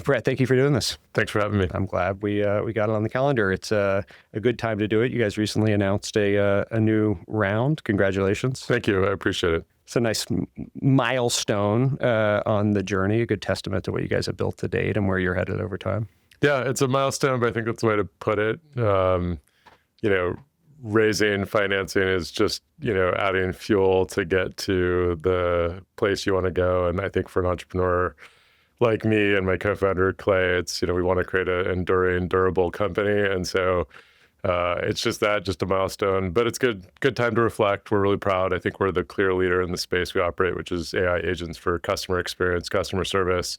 Brett, thank you for doing this. Thanks for having me. I'm glad we got it on the calendar. It's a good time to do it. You guys recently announced a new round. Congratulations. Thank you. I appreciate it. It's a nice milestone on the journey, a good testament to what you guys have built to date and where you're headed over time. Yeah, it's a milestone, but I think that's the way to put it. Raising financing is just, adding fuel to get to the place you want to go. And I think for an entrepreneur like me and my co-founder, Clay, it's, we want to create an enduring, durable company. And so it's just a milestone, but it's good time to reflect. We're really proud. I think we're the clear leader in the space we operate, which is AI agents for customer experience, customer service.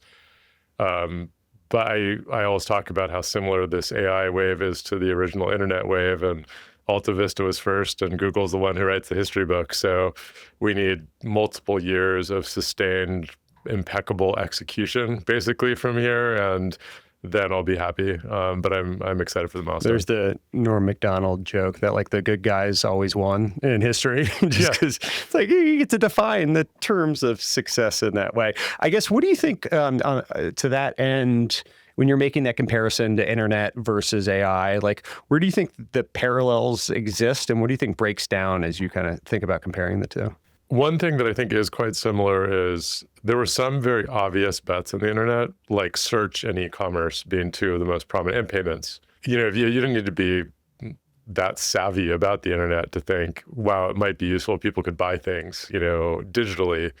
But I always talk about how similar this AI wave is to the original internet wave, and Alta Vista was first, and Google's the one who writes the history book. So we need multiple years of sustained, impeccable execution, basically, from here, and then I'll be happy. But I'm excited for the milestone. There's the Norm Macdonald joke that like the good guys always won in history, just because it's like you get to define the terms of success in that way. I guess, what do you think to that end, when you're making that comparison to internet versus AI, like where do you think the parallels exist, and what do you think breaks down as you kind of think about comparing the two? One thing that I think is quite similar is there were some very obvious bets on the internet, like search and e-commerce being two of the most prominent, and payments. You don't need to be that savvy about the internet to think, wow, it might be useful. People could buy things, digitally.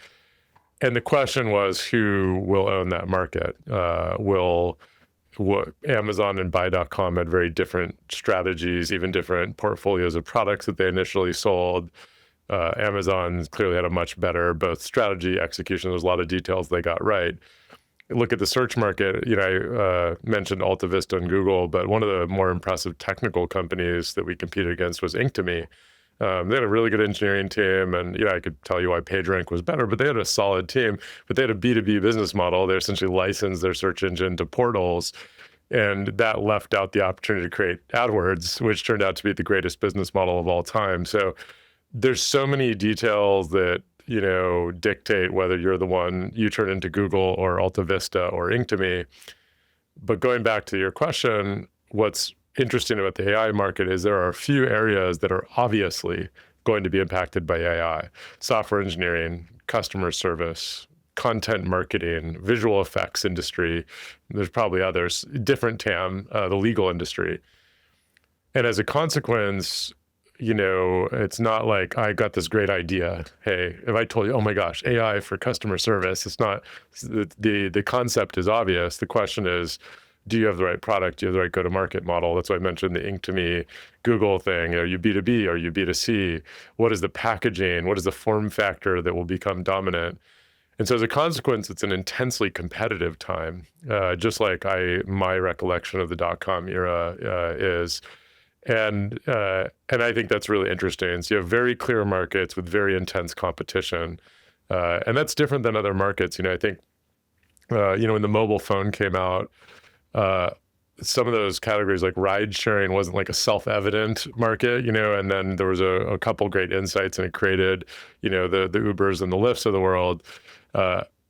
And the question was, who will own that market? Amazon and Buy.com had very different strategies, even different portfolios of products that they initially sold. Amazon clearly had a much better both strategy, execution. There's a lot of details they got right. Look at the search market. I mentioned Alta Vista and Google, but one of the more impressive technical companies that we competed against was Inktomi. They had a really good engineering team, and I could tell you why PageRank was better, but they had a solid team. But they had a B2B business model. They essentially licensed their search engine to portals, and that left out the opportunity to create AdWords, which turned out to be the greatest business model of all time. So there's so many details that dictate whether you're the one you turn into Google or Alta Vista or Inktomi. But going back to your question, what's interesting about the AI market is there are a few areas that are obviously going to be impacted by AI: software engineering, customer service, content marketing, visual effects industry. There's probably others, different TAM, the legal industry. And as a consequence, it's not like I got this great idea. Hey, if I told you, oh my gosh, AI for customer service, it's not, the concept is obvious. The question is, do you have the right product? Do you have the right go-to-market model? That's why I mentioned the Inktomi Google thing. Are you B2B? Are you B2C? What is the packaging? What is the form factor that will become dominant? And so as a consequence, it's an intensely competitive time, just like my recollection of the dot-com era is. And I think that's really interesting. So you have very clear markets with very intense competition. And that's different than other markets. I think, when the mobile phone came out, some of those categories like ride sharing wasn't like a self-evident market, and then there was a couple great insights, and it created, the Ubers and the Lyfts of the world.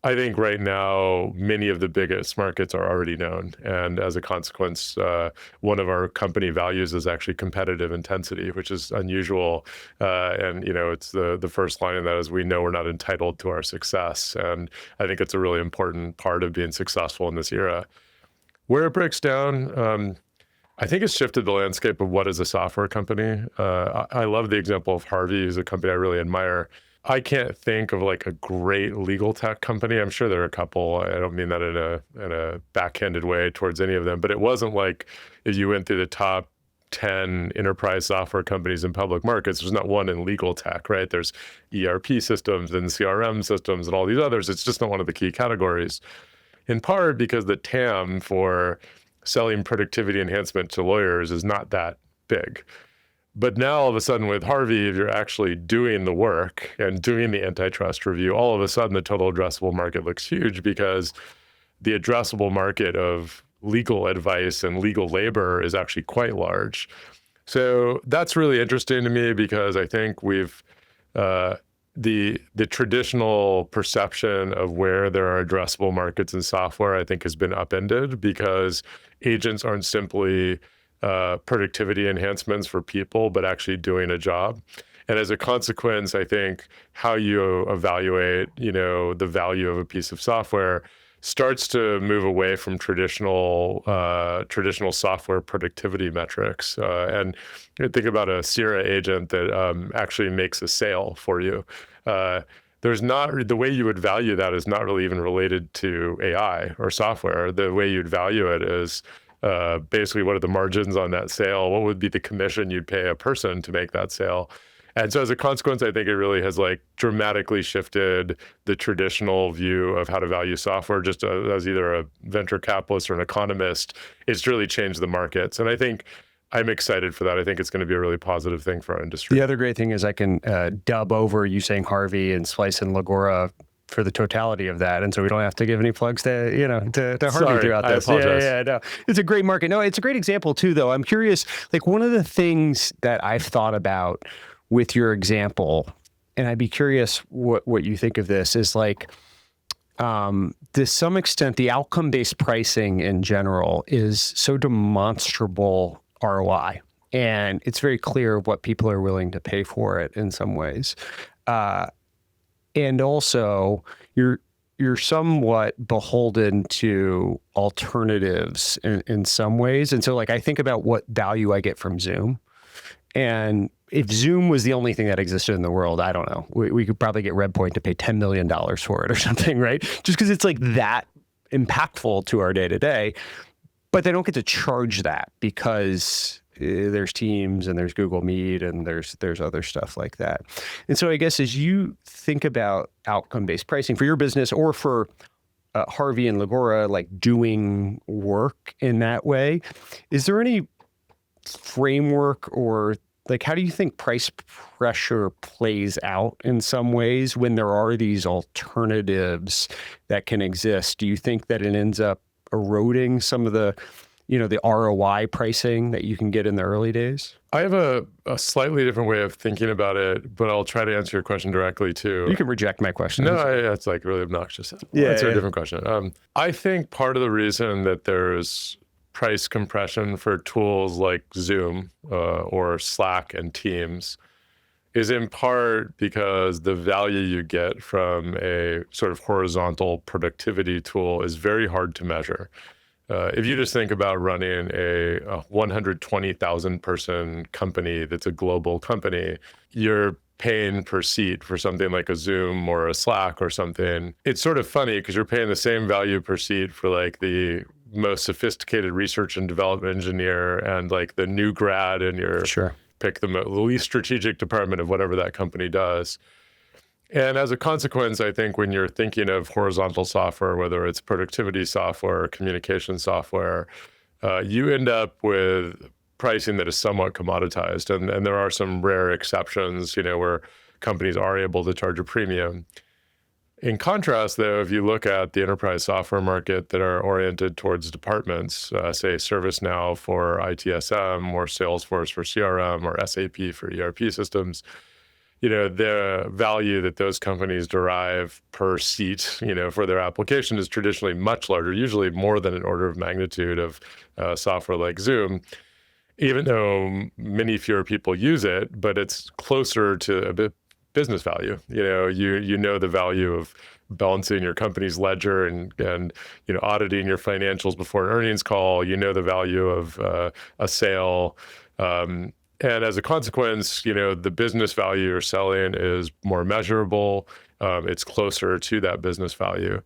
I think right now, many of the biggest markets are already known. And as a consequence, one of our company values is actually competitive intensity, which is unusual. And, it's the first line of that is we know we're not entitled to our success. And I think it's a really important part of being successful in this era. Where it breaks down, I think it's shifted the landscape of what is a software company. I love the example of Harvey, who's a company I really admire. I can't think of like a great legal tech company. I'm sure there are a couple. I don't mean that in a backhanded way towards any of them, but it wasn't like if you went through the top 10 enterprise software companies in public markets, there's not one in legal tech, right? There's ERP systems and CRM systems and all these others. It's just not one of the key categories. In part because the TAM for selling productivity enhancement to lawyers is not that big. But now all of a sudden with Harvey, if you're actually doing the work and doing the antitrust review, all of a sudden the total addressable market looks huge because the addressable market of legal advice and legal labor is actually quite large. So that's really interesting to me because I think we've the traditional perception of where there are addressable markets in software, I think, has been upended because agents aren't simply productivity enhancements for people, but actually doing a job. And as a consequence, I think how you evaluate, the value of a piece of software starts to move away from traditional software productivity metrics. And think about a Sierra agent that actually makes a sale for you. There's not, the way you would value that is not really even related to AI or software. The way you'd value it is basically what are the margins on that sale? What would be the commission you'd pay a person to make that sale? And so as a consequence, I think it really has dramatically shifted the traditional view of how to value software. Just as either a venture capitalist or an economist, it's really changed the markets. And I think I'm excited for that. I think it's going to be a really positive thing for our industry. The other great thing is I can dub over you saying Harvey and Slice and Legora for the totality of that. And so we don't have to give any plugs to, to Harvey throughout this. I apologize. Yeah, no. It's a great market. No, it's a great example too, though. I'm curious, one of the things that I've thought about with your example, and I'd be curious what you think of this, is to some extent, the outcome-based pricing in general is so demonstrable ROI. And it's very clear what people are willing to pay for it in some ways. And also, you're somewhat beholden to alternatives in some ways. And so I think about what value I get from Zoom. And if Zoom was the only thing that existed in the world, I don't know, we could probably get Redpoint to pay $10 million for it or something, right? Just because it's that impactful to our day to day. But they don't get to charge that because there's Teams and there's Google Meet and there's other stuff like that. And so I guess as you think about outcome-based pricing for your business or for Harvey and Legora, doing work in that way, is there any framework or how do you think price pressure plays out in some ways when there are these alternatives that can exist? Do you think that it ends up eroding some of the, the ROI pricing that you can get in the early days? I have a slightly different way of thinking about it, but I'll try to answer your question directly too. You can reject my question. No, that's really obnoxious. Yeah, That's a different question. I think part of the reason that there's price compression for tools like Zoom or Slack and Teams is in part because the value you get from a sort of horizontal productivity tool is very hard to measure. If you just think about running a 120,000 person company that's a global company, you're paying per seat for something like a Zoom or a Slack or something. It's sort of funny because you're paying the same value per seat for the most sophisticated research and development engineer and the new grad in your pick the least strategic department of whatever that company does. And as a consequence, I think when you're thinking of horizontal software, whether it's productivity software or communication software, you end up with pricing that is somewhat commoditized. And there are some rare exceptions, where companies are able to charge a premium. In contrast, though, if you look at the enterprise software market that are oriented towards departments, say ServiceNow for ITSM or Salesforce for CRM or SAP for ERP systems, the value that those companies derive per seat, for their application is traditionally much larger, usually more than an order of magnitude of software like Zoom, even though many fewer people use it, but it's closer to a bit business value. You know the value of balancing your company's ledger and auditing your financials before an earnings call. You know the value of a sale. And as a consequence, the business value you're selling is more measurable. It's closer to that business value.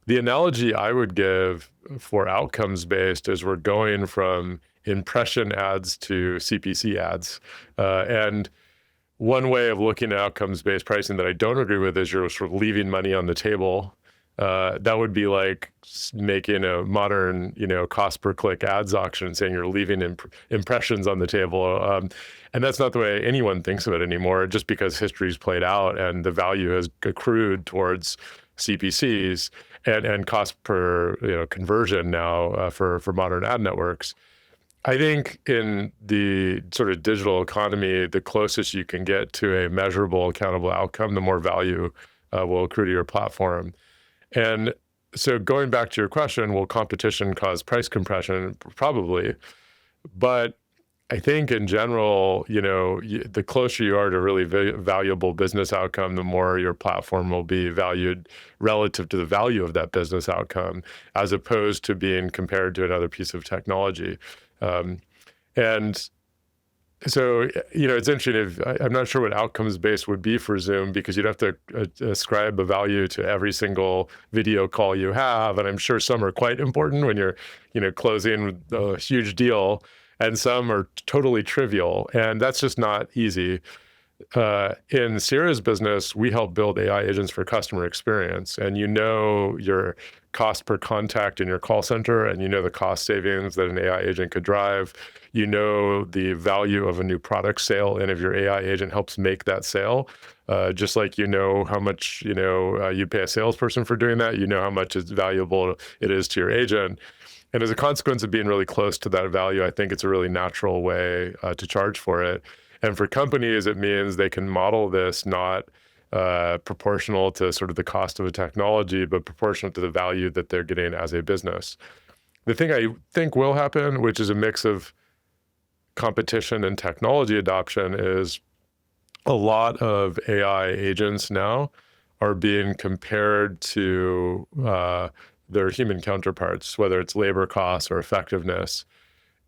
The analogy I would give for outcomes-based is we're going from impression ads to CPC ads. And one way of looking at outcomes-based pricing that I don't agree with is you're sort of leaving money on the table. That would be like making a modern, cost per click ads auction, saying you're leaving impressions on the table. And that's not the way anyone thinks of it anymore, just because history's played out and the value has accrued towards CPCs and cost per conversion now for modern ad networks. I think in the sort of digital economy, the closest you can get to a measurable, accountable outcome, the more value will accrue to your platform. And so going back to your question, will competition cause price compression? Probably. But I think in general, the closer you are to really valuable business outcome, the more your platform will be valued relative to the value of that business outcome, as opposed to being compared to another piece of technology. And so, it's interesting. I'm not sure what outcomes-based would be for Zoom, because you'd have to ascribe a value to every single video call you have. And I'm sure some are quite important when you're, closing a huge deal, and some are totally trivial. And that's just not easy. In Sierra's business, we help build AI agents for customer experience. And your cost per contact in your call center, and the cost savings that an AI agent could drive. The value of a new product sale, and if your AI agent helps make that sale, just like how much you pay a salesperson for doing that, how much it's valuable it is to your agent. And as a consequence of being really close to that value, I think it's a really natural way to charge for it. And for companies, it means they can model this not proportional to sort of the cost of a technology, but proportional to the value that they're getting as a business. The thing I think will happen, which is a mix of competition and technology adoption, is a lot of AI agents now are being compared to their human counterparts, whether it's labor costs or effectiveness,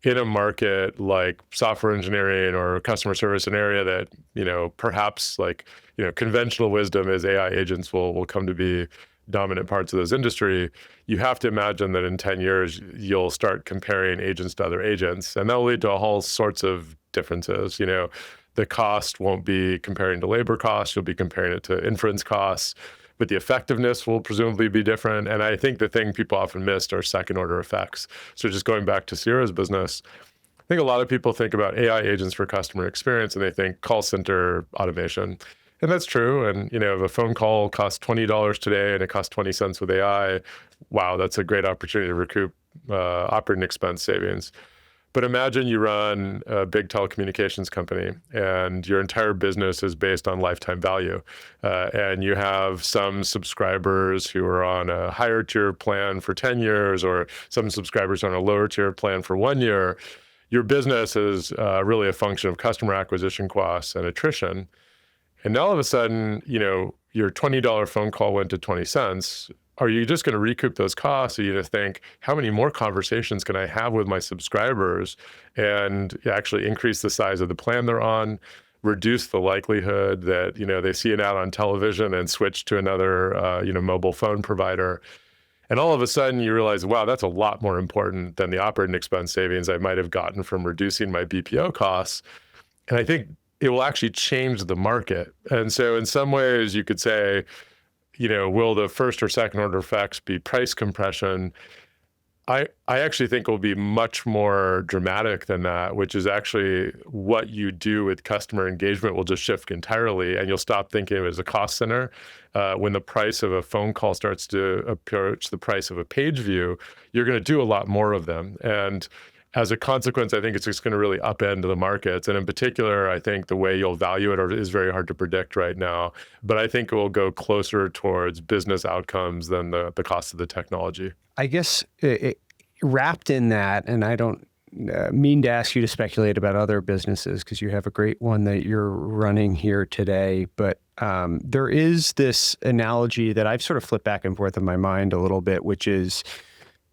in a market like software engineering or customer service, an area that, perhaps conventional wisdom is AI agents will come to be dominant parts of this industry. You have to imagine that in 10 years, you'll start comparing agents to other agents, and that'll lead to a whole sorts of differences. The cost won't be comparing to labor costs, you'll be comparing it to inference costs, but the effectiveness will presumably be different. And I think the thing people often missed are second order effects. So just going back to Sierra's business, I think a lot of people think about AI agents for customer experience and they think call center automation. And that's true. And, if a phone call costs $20 today and it costs 20 cents with AI, wow, that's a great opportunity to recoup operating expense savings. But imagine you run a big telecommunications company and your entire business is based on lifetime value. And you have some subscribers who are on a higher tier plan for 10 years, or some subscribers on a lower tier plan for 1 year. Your business is really a function of customer acquisition costs and attrition. And now all of a sudden, your $20 phone call went to 20 cents. Are you just going to recoup those costs? Or you just think, how many more conversations can I have with my subscribers and actually increase the size of the plan they're on, reduce the likelihood that, they see an ad on television and switch to another, mobile phone provider. And all of a sudden you realize, wow, that's a lot more important than the operating expense savings I might have gotten from reducing my BPO costs. And I think it will actually change the market. And so in some ways you could say, will the first or second order effects be price compression? I actually think it will be much more dramatic than that, which is actually what you do with customer engagement will just shift entirely, and you'll stop thinking of it as a cost center. When the price of a phone call starts to approach the price of a page view, you're going to do a lot more of them. And as a consequence, I think it's just going to really upend the markets. And in particular, I think the way you'll value it is very hard to predict right now. But I think it will go closer towards business outcomes than the cost of the technology. I guess wrapped in that, and I don't mean to ask you to speculate about other businesses because you have a great one that you're running here today, but there is this analogy that I've sort of flipped back and forth in my mind a little bit, which is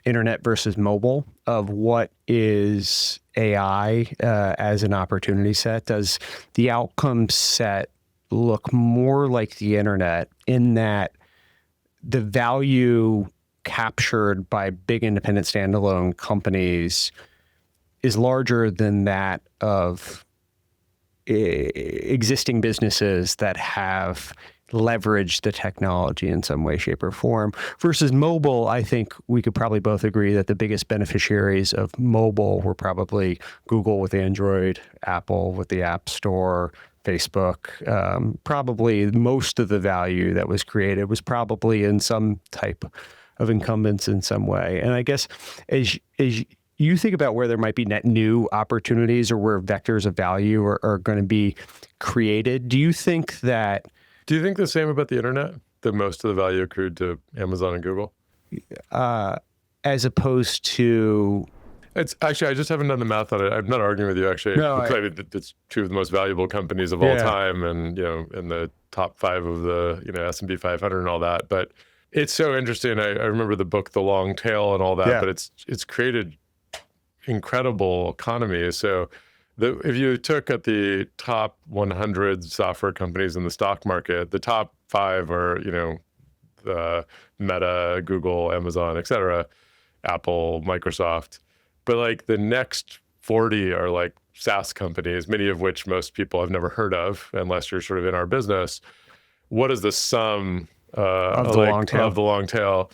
internet versus mobile, of what is AI as an opportunity set. Does the outcome set look more like the internet in that the value captured by big independent standalone companies is larger than that of existing businesses that have leveraged the technology in some way, shape, or form? Versus mobile, I think we could probably both agree that the biggest beneficiaries of mobile were probably Google with Android, Apple with the App Store, Facebook. Probably most of the value that was created was probably in some type of incumbents in some way. And I guess as you think about where there might be net new opportunities or where vectors of value are going to be created, do you think that... Do you think the same about the internet, that most of the value accrued to Amazon and Google? As opposed to... It's actually, I just haven't done the math on it. I'm not arguing with you, actually. No, it's two of the most valuable companies of all time, and in the top 5 of the S&P 500 and all that. But it's so interesting. I remember the book The Long Tail and all that, but it's created incredible economies. So if you took at the top 100 software companies in the stock market, the top 5 are Meta, Google, Amazon, et cetera, Apple, Microsoft. But like the next 40 are like SaaS companies, many of which most people have never heard of unless you're sort of in our business. What is the sum of the long tail?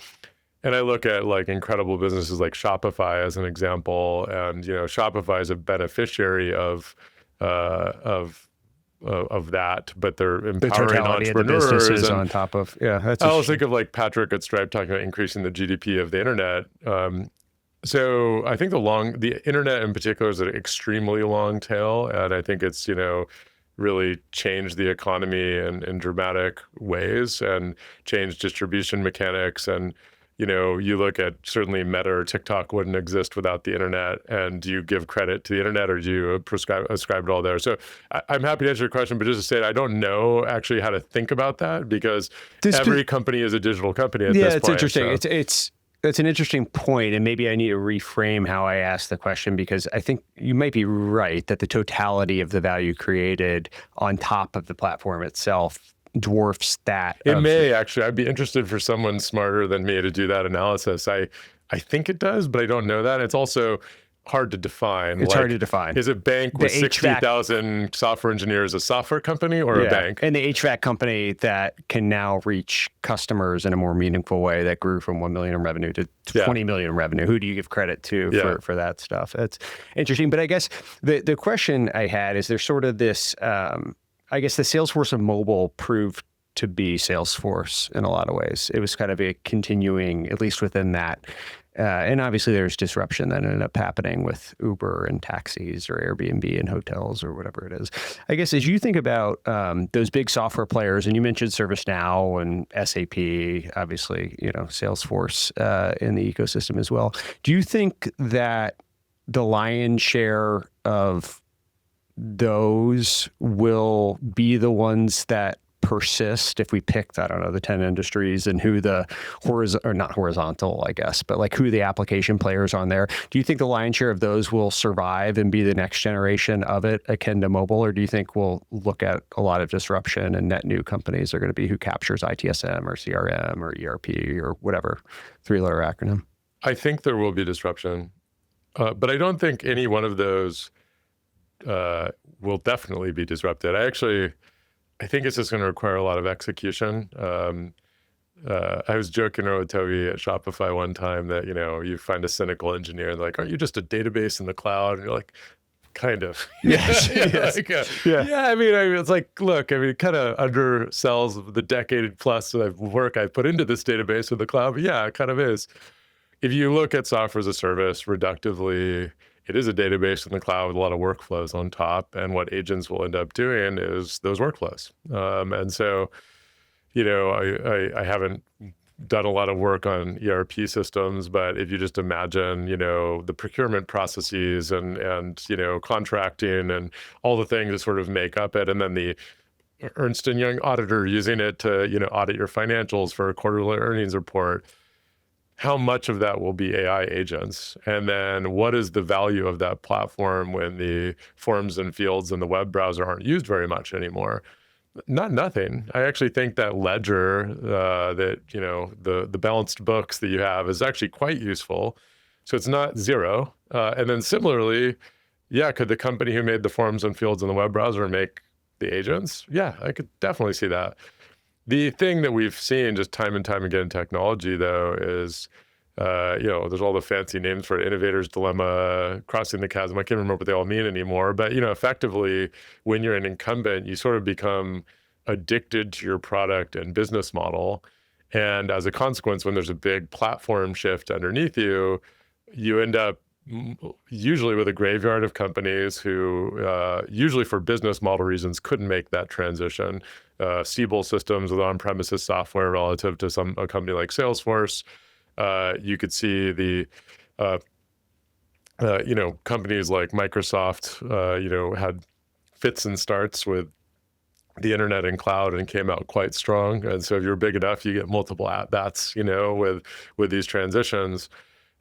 And I look at like incredible businesses like Shopify as an example, and Shopify is a beneficiary of that, but they're empowering entrepreneurs. Of the businesses on top of I always think of like Patrick at Stripe talking about increasing the GDP of the internet. So I think the internet in particular is an extremely long tail, and I think it's really changed the economy in dramatic ways and changed distribution mechanics. And you look at certainly Meta or TikTok wouldn't exist without the internet. And do you give credit to the internet, or do you ascribe it all there? So I'm happy to answer your question, but just to say I don't know actually how to think about that, because every company is a digital company at this point. Yeah, it's interesting. That's an interesting point, and maybe I need to reframe how I ask the question, because I think you might be right that the totality of the value created on top of the platform itself dwarfs that. It may actually. I'd be interested for someone smarter than me to do that analysis. I think it does, but I don't know that. It's also hard to define. It's hard to define. Is a bank with 60,000 software engineers a software company or a bank? And the HVAC company that can now reach customers in a more meaningful way that grew from 1 million in revenue to 20 million in revenue. Who do you give credit to for that stuff? That's interesting. But I guess the question I had is, there's sort of this, I guess the Salesforce of mobile proved to be Salesforce in a lot of ways. It was kind of a continuing, at least within that. And obviously there's disruption that ended up happening with Uber and taxis or Airbnb and hotels or whatever it is. I guess as you think about those big software players, and you mentioned ServiceNow and SAP, obviously, Salesforce in the ecosystem as well. Do you think that the lion's share of those will be the ones that persist if we picked, I don't know, the 10 industries and who the not horizontal, I guess, but like who the application players on there? Do you think the lion's share of those will survive and be the next generation of it akin to mobile? Or do you think we'll look at a lot of disruption and net new companies are going to be who captures ITSM or CRM or ERP or whatever 3-letter acronym? I think there will be disruption, but I don't think any one of those will definitely be disrupted. I think it's just going to require a lot of execution. I was joking with Toby at Shopify one time that, you find a cynical engineer and they're like, aren't you just a database in the cloud? And you're like, kind of. Yes. Yeah. I mean, it's like, look, it kind of undersells the decade plus of work I've put into this database in the cloud. But yeah, it kind of is. If you look at software as a service reductively, it is a database in the cloud with a lot of workflows on top. And what agents will end up doing is those workflows. And so, I haven't done a lot of work on ERP systems, but if you just imagine, the procurement processes and contracting and all the things that sort of make up it, and then the Ernst & Young auditor using it to, audit your financials for a quarterly earnings report, how much of that will be AI agents? And then what is the value of that platform when the forms and fields in the web browser aren't used very much anymore? Nothing. I actually think that ledger, the balanced books that you have is actually quite useful. So it's not zero. And then similarly, could the company who made the forms and fields in the web browser make the agents? Yeah, I could definitely see that. The thing that we've seen just time and time again in technology, though, is, there's all the fancy names for it, innovator's dilemma, crossing the chasm. I can't remember what they all mean anymore. But, effectively, when you're an incumbent, you sort of become addicted to your product and business model. And as a consequence, when there's a big platform shift underneath you, you end up usually with a graveyard of companies who, usually for business model reasons, couldn't make that transition. Siebel systems with on-premises software relative to a company like Salesforce. You could see the companies like Microsoft, had fits and starts with the internet and cloud and came out quite strong. And so if you're big enough, you get multiple at-bats, with these transitions.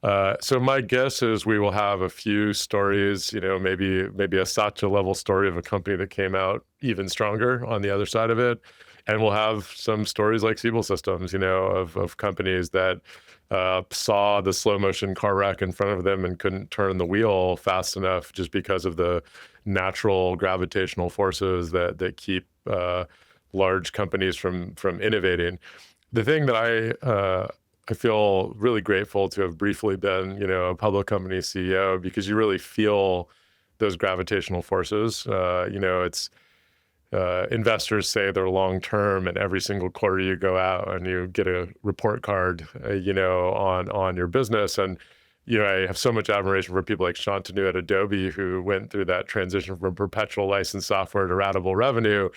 So my guess is we will have a few stories, maybe a Satya level story of a company that came out even stronger on the other side of it. And we'll have some stories like Siebel Systems, of companies that saw the slow motion car wreck in front of them and couldn't turn the wheel fast enough just because of the natural gravitational forces that keep large companies from innovating. The thing that I feel really grateful to have briefly been, a public company CEO, because you really feel those gravitational forces. It's investors say they're long term, and every single quarter you go out and you get a report card, on your business. And I have so much admiration for people like Shantanu at Adobe, who went through that transition from perpetual license software to ratable revenue.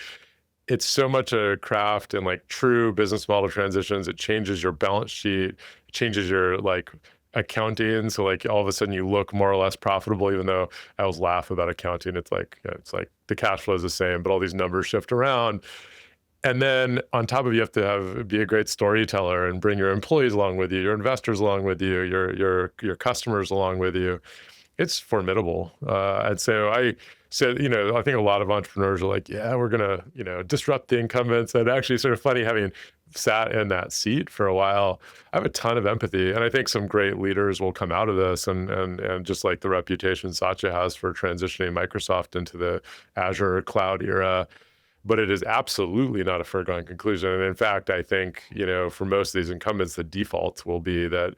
It's so much a craft, and like true business model transitions, it changes your balance sheet, it changes your accounting. So like all of a sudden you look more or less profitable, even though I always laugh about accounting. It's like the cash flow is the same, but all these numbers shift around. And then on top of it, you have to be a great storyteller and bring your employees along with you, your investors along with you, your customers along with you. It's formidable. And so I said, I think a lot of entrepreneurs are like, yeah, we're going to, disrupt the incumbents. And actually sort of funny having sat in that seat for a while, I have a ton of empathy. And I think some great leaders will come out of this, and just like the reputation Satya has for transitioning Microsoft into the Azure cloud era. But it is absolutely not a foregone conclusion. And in fact, I think, for most of these incumbents, the default will be that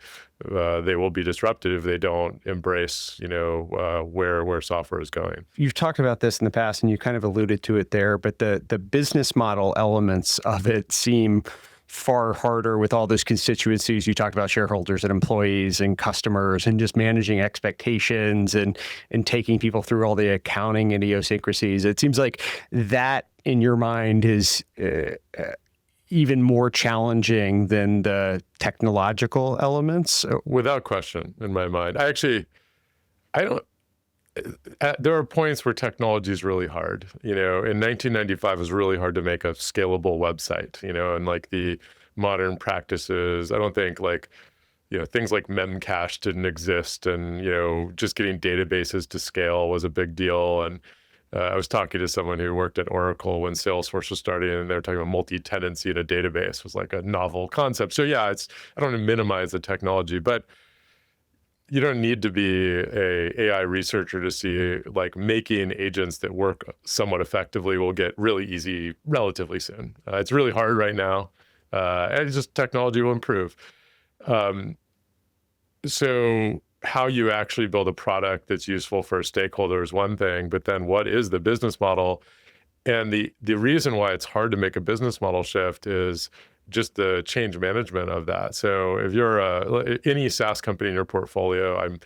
they will be disrupted if they don't embrace, where software is going. You've talked about this in the past, and you kind of alluded to it there, but the business model elements of it seem far harder with all those constituencies. You talked about shareholders and employees and customers and just managing expectations and taking people through all the accounting idiosyncrasies. It seems like that in your mind is even more challenging than the technological elements? Without question, in my mind. There are points where technology is really hard. In 1995, it was really hard to make a scalable website, and like the modern practices. I don't think things like memcache didn't exist, and, just getting databases to scale was a big deal. And I was talking to someone who worked at Oracle when Salesforce was starting, and they were talking about multi-tenancy in a database was like a novel concept. So yeah, I don't want to minimize the technology, but you don't need to be a AI researcher to see making agents that work somewhat effectively will get really easy relatively soon. It's really hard right now, and it's just technology will improve. So how you actually build a product that's useful for a stakeholder is one thing, but then what is the business model? And the reason why it's hard to make a business model shift is just the change management of that. So if you're any SaaS company in your portfolio,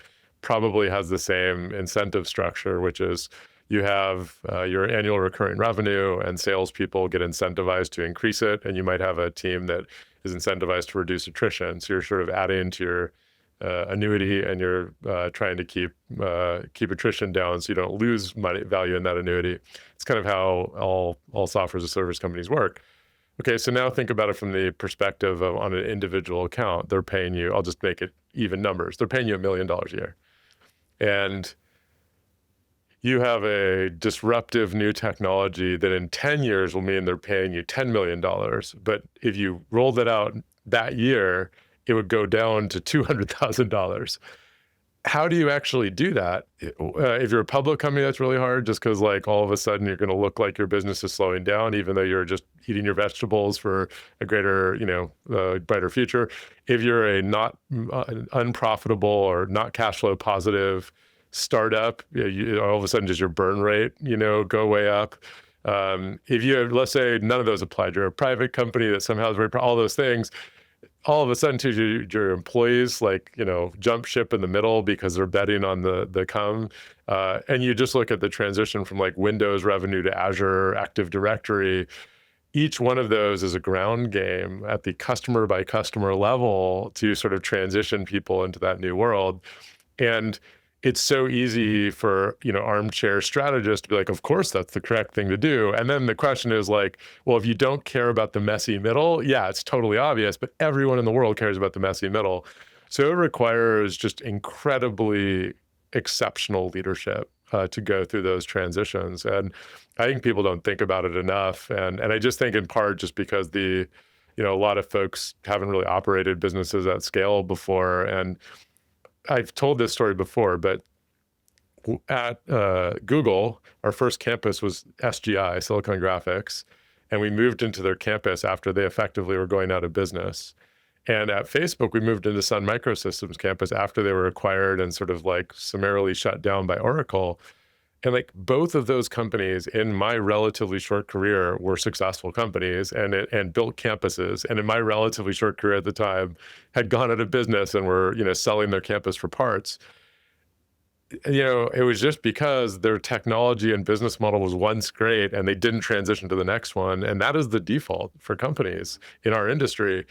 probably has the same incentive structure, which is you have your annual recurring revenue, and salespeople get incentivized to increase it, and you might have a team that is incentivized to reduce attrition. So you're sort of adding to your annuity, and you're trying to keep attrition down so you don't lose value in that annuity. It's kind of how all software as a service companies work. Okay, so now think about it from the perspective of on an individual account. They're paying you, I'll just make it even numbers. They're paying you $1 million a year. And you have a disruptive new technology that in 10 years will mean they're paying you $10 million. But if you rolled it out that year, it would go down to $200,000. How do you actually do that? If you're a public company, that's really hard, just because all of a sudden you're going to look like your business is slowing down, even though you're just eating your vegetables for a greater, brighter future. If you're a not unprofitable or not cash flow positive startup, all of a sudden does your burn rate, go way up. If you have, let's say none of those applied, you're a private company that somehow is all those things, all of a sudden too, your employees like, jump ship in the middle because they're betting on the come. And you just look at the transition from like Windows revenue to Azure Active Directory. Each one of those is a ground game at the customer by customer level to sort of transition people into that new world. And it's so easy for, armchair strategists to be like, of course, that's the correct thing to do. And then the question is like, well, if you don't care about the messy middle, yeah, it's totally obvious, but everyone in the world cares about the messy middle. So it requires just incredibly exceptional leadership to go through those transitions. And I think people don't think about it enough. And I just think in part just because a lot of folks haven't really operated businesses at scale before. And I've told this story before, but at Google, our first campus was SGI, Silicon Graphics, and we moved into their campus after they effectively were going out of business. And at Facebook, we moved into Sun Microsystems campus after they were acquired and sort of like summarily shut down by Oracle. And like both of those companies in my relatively short career were successful companies and built campuses. And in my relatively short career at the time, had gone out of business and were, selling their campus for parts. It was just because their technology and business model was once great and they didn't transition to the next one. And that is the default for companies in our industry.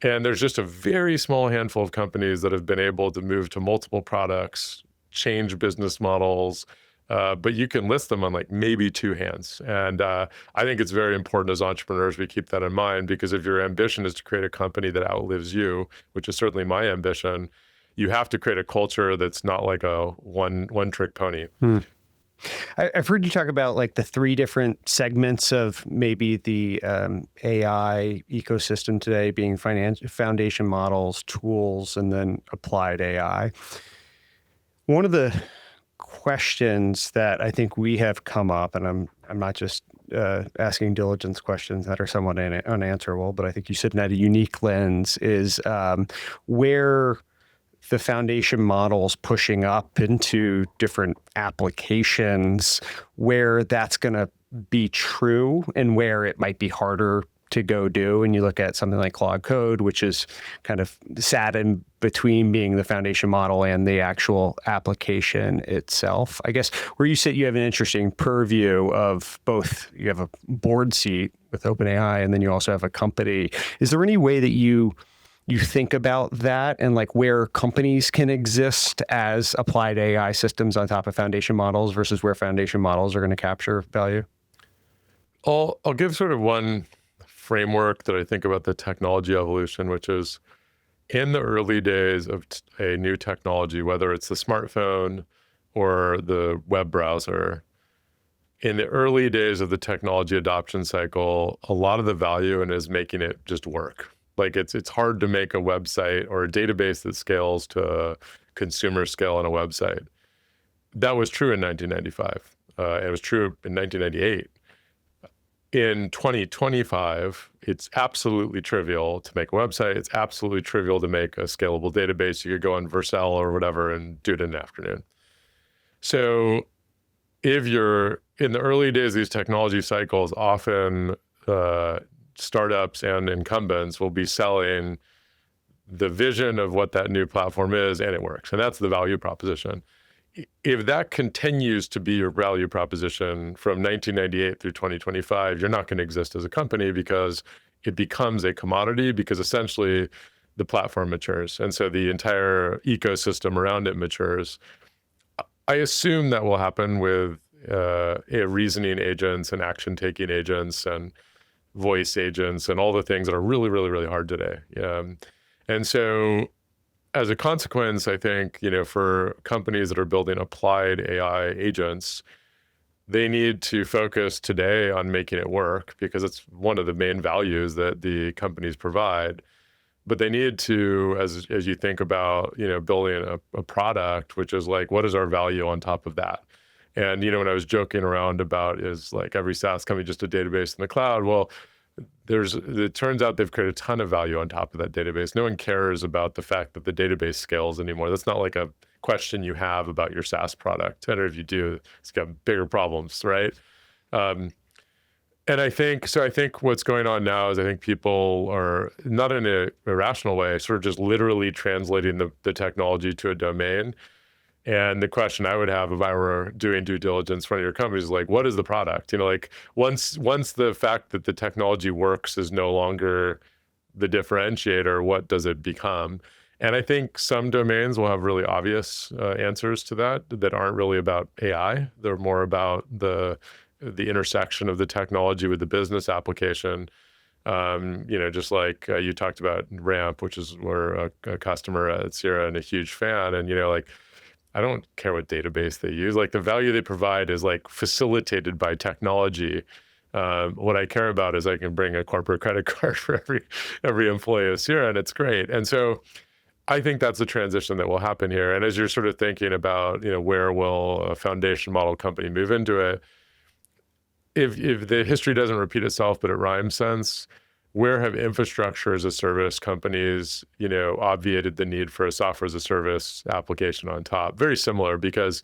And there's just a very small handful of companies that have been able to move to multiple products, change business models, but you can list them on like maybe two hands. And I think it's very important as entrepreneurs we keep that in mind, because if your ambition is to create a company that outlives you, which is certainly my ambition, you have to create a culture that's not like a one-trick pony. I've heard you talk about like the three different segments of maybe the AI ecosystem today being foundation models, tools, and then applied AI. One of the questions that I think we have come up, and I'm not just asking diligence questions that are somewhat unanswerable, but I think you sit in at a unique lens, is where the foundation models pushing up into different applications, where that's going to be true and where it might be harder to go do. And you look at something like Claude Code, which is kind of sat in between being the foundation model and the actual application itself. I guess where you sit, you have an interesting purview of both. You have a board seat with OpenAI, and then you also have a company. Is there any way that you think about that and like where companies can exist as applied AI systems on top of foundation models versus where foundation models are going to capture value? I'll give sort of one framework that I think about the technology evolution, which is in the early days of a new technology, whether it's the smartphone or the web browser, in the early days of the technology adoption cycle, a lot of the value in is making it just work. Like it's hard to make a website or a database that scales to consumer scale on a website. That was true in 1995. It was true in 1998. In 2025, it's absolutely trivial to make a website. It's absolutely trivial to make a scalable database. You could go on Vercel or whatever and do it in an afternoon. So if you're in the early days of these technology cycles, often startups and incumbents will be selling the vision of what that new platform is, and it works. And that's the value proposition. If that continues to be your value proposition from 1998 through 2025, you're not going to exist as a company because it becomes a commodity, because essentially the platform matures. And so the entire ecosystem around it matures. I assume that will happen with reasoning agents and action-taking agents and voice agents and all the things that are really, really, really hard today. And so as a consequence, I think, for companies that are building applied AI agents, they need to focus today on making it work because it's one of the main values that the companies provide. But they need to, as you think about, building a product, which is like, what is our value on top of that? And, when I was joking around about is like every SaaS company just a database in the cloud. Well, it turns out they've created a ton of value on top of that database. No one cares about the fact that the database scales anymore. That's not like a question you have about your SaaS product. And if you do, it's got bigger problems, right? And I think what's going on now is I think people are not in a irrational way, sort of just literally translating the technology to a domain. And the question I would have if I were doing due diligence for one of your companies is like, what is the product? Like once the fact that the technology works is no longer the differentiator, what does it become? And I think some domains will have really obvious answers to that aren't really about AI. They're more about the intersection of the technology with the business application. Just like you talked about Ramp, which is we're a customer at Sierra and a huge fan. And, like, I don't care what database they use. Like the value they provide is like facilitated by technology. What I care about is I can bring a corporate credit card for every employee of Sierra, and it's great. And so I think that's the transition that will happen here. And as you're sort of thinking about, where will a foundation model company move into it, if the history doesn't repeat itself, but it rhymes sense, where have infrastructure as a service companies, obviated the need for a software as a service application on top? Very similar because,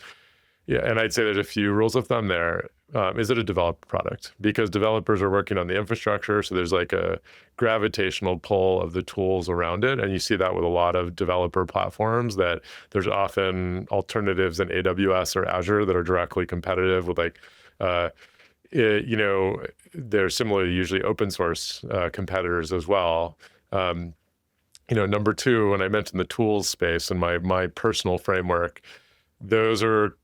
and I'd say there's a few rules of thumb there. Is it a developed product? Because developers are working on the infrastructure, so there's like a gravitational pull of the tools around it. And you see that with a lot of developer platforms, that there's often alternatives in AWS or Azure that are directly competitive with they're similarly usually open source competitors as well. Number two, when I mentioned the tools space and my personal framework, those are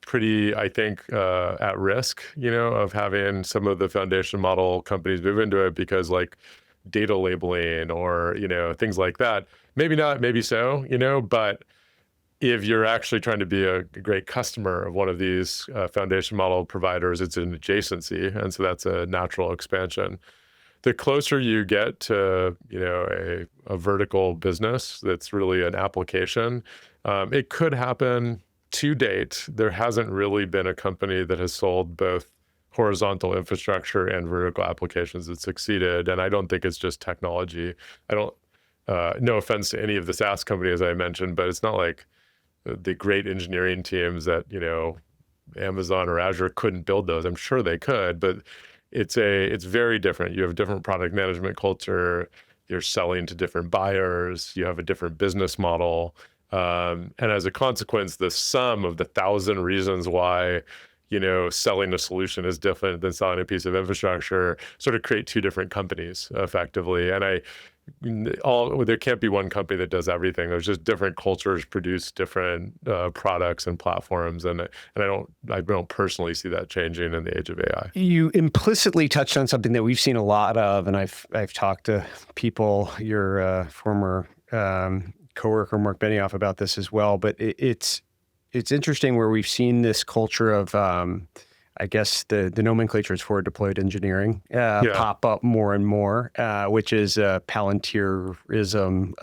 pretty, I think, at risk, of having some of the foundation model companies move into it because like data labeling or, things like that. Maybe not, maybe so, but if you're actually trying to be a great customer of one of these foundation model providers, it's an adjacency. And so that's a natural expansion. The closer you get to, a vertical business that's really an application, it could happen. To date, there hasn't really been a company that has sold both horizontal infrastructure and vertical applications that succeeded. And I don't think it's just technology. I don't, no offense to any of the SaaS companies I mentioned, but it's not like the great engineering teams that, Amazon or Azure couldn't build those. I'm sure they could, but it's very different. You have a different product management culture. You're selling to different buyers. You have a different business model. And as a consequence, the sum of the 1,000 reasons why, selling a solution is different than selling a piece of infrastructure sort of create two different companies effectively. And there can't be one company that does everything. There's just different cultures produce different products and platforms. And I don't personally see that changing in the age of AI. You implicitly touched on something that we've seen a lot of, and I've talked to people, your former coworker Mark Benioff, about this as well. But it's interesting where we've seen this culture of, I guess the nomenclature is forward deployed engineering pop up more and more, which is Palantirism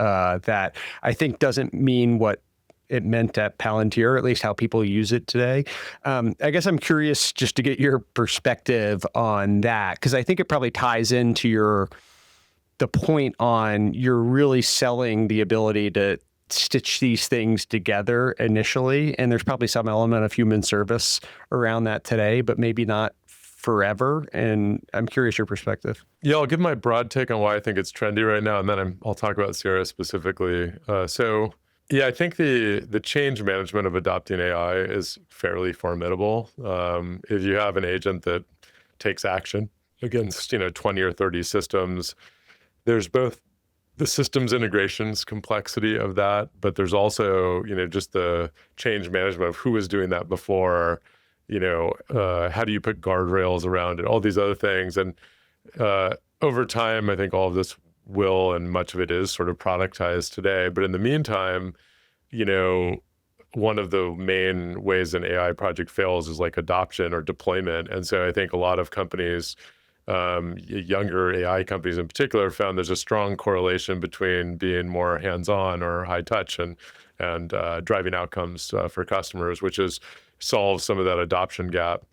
that I think doesn't mean what it meant at Palantir, at least how people use it today. I guess I'm curious just to get your perspective on that, because I think it probably ties into the point on you're really selling the ability to stitch these things together initially. And there's probably some element of human service around that today, but maybe not forever. And I'm curious your perspective. Yeah, I'll give my broad take on why I think it's trendy right now, and then I'll talk about Sierra specifically. I think the change management of adopting AI is fairly formidable. If you have an agent that takes action against 20 or 30 systems, there's both the systems integrations complexity of that, but there's also, just the change management of who was doing that before, how do you put guardrails around it, all these other things. And over time, I think all of this will, and much of it is sort of productized today. But in the meantime, one of the main ways an AI project fails is like adoption or deployment. And so I think a lot of companies, younger AI companies in particular, found there's a strong correlation between being more hands-on or high touch and driving outcomes for customers, which solves some of that adoption gap.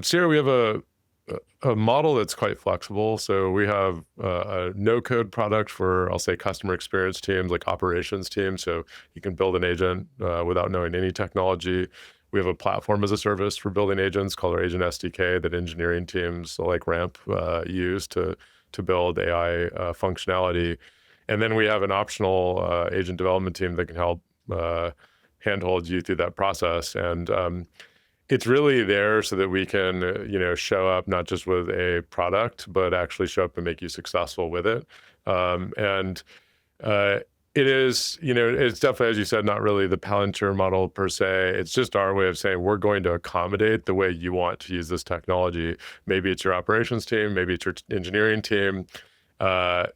Sierra, we have a model that's quite flexible. So we have a no-code product for, I'll say, customer experience teams, like operations teams. So you can build an agent without knowing any technology. We have a platform as a service for building agents called our Agent SDK that engineering teams like Ramp use to build AI functionality. And then we have an optional agent development team that can help handhold you through that process. And it's really there so that we can, show up not just with a product, but actually show up and make you successful with it. And it is, it's definitely, as you said, not really the Palantir model per se. It's just our way of saying we're going to accommodate the way you want to use this technology. Maybe it's your operations team, maybe it's your engineering team.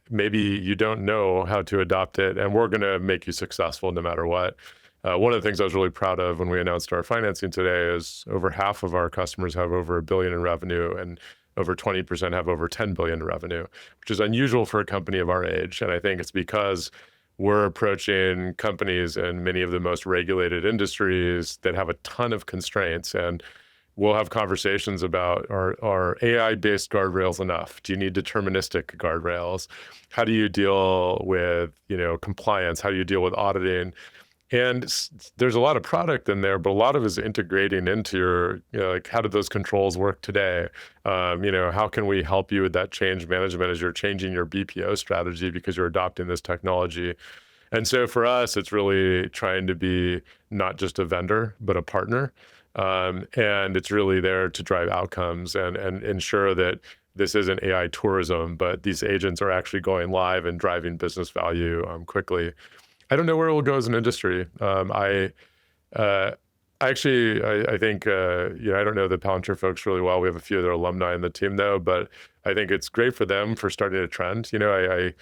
Maybe you don't know how to adopt it, and we're going to make you successful no matter what. One of the things I was really proud of when we announced our financing today is over half of our customers have over $1 billion in revenue, and over 20% have over 10 billion in revenue, which is unusual for a company of our age. And I think it's because we're approaching companies in many of the most regulated industries that have a ton of constraints. And we'll have conversations about, are AI-based guardrails enough? Do you need deterministic guardrails? How do you deal with, compliance? How do you deal with auditing? And there's a lot of product in there, but a lot of it is integrating into your, like, how do those controls work today? How can we help you with that change management as you're changing your BPO strategy because you're adopting this technology? And so for us, it's really trying to be not just a vendor, but a partner. And it's really there to drive outcomes and ensure that this isn't AI tourism, but these agents are actually going live and driving business value quickly. I don't know where it will go as an industry. I think, I don't know the Palantir folks really well. We have a few of their alumni in the team though, but I think it's great for them for starting a trend. I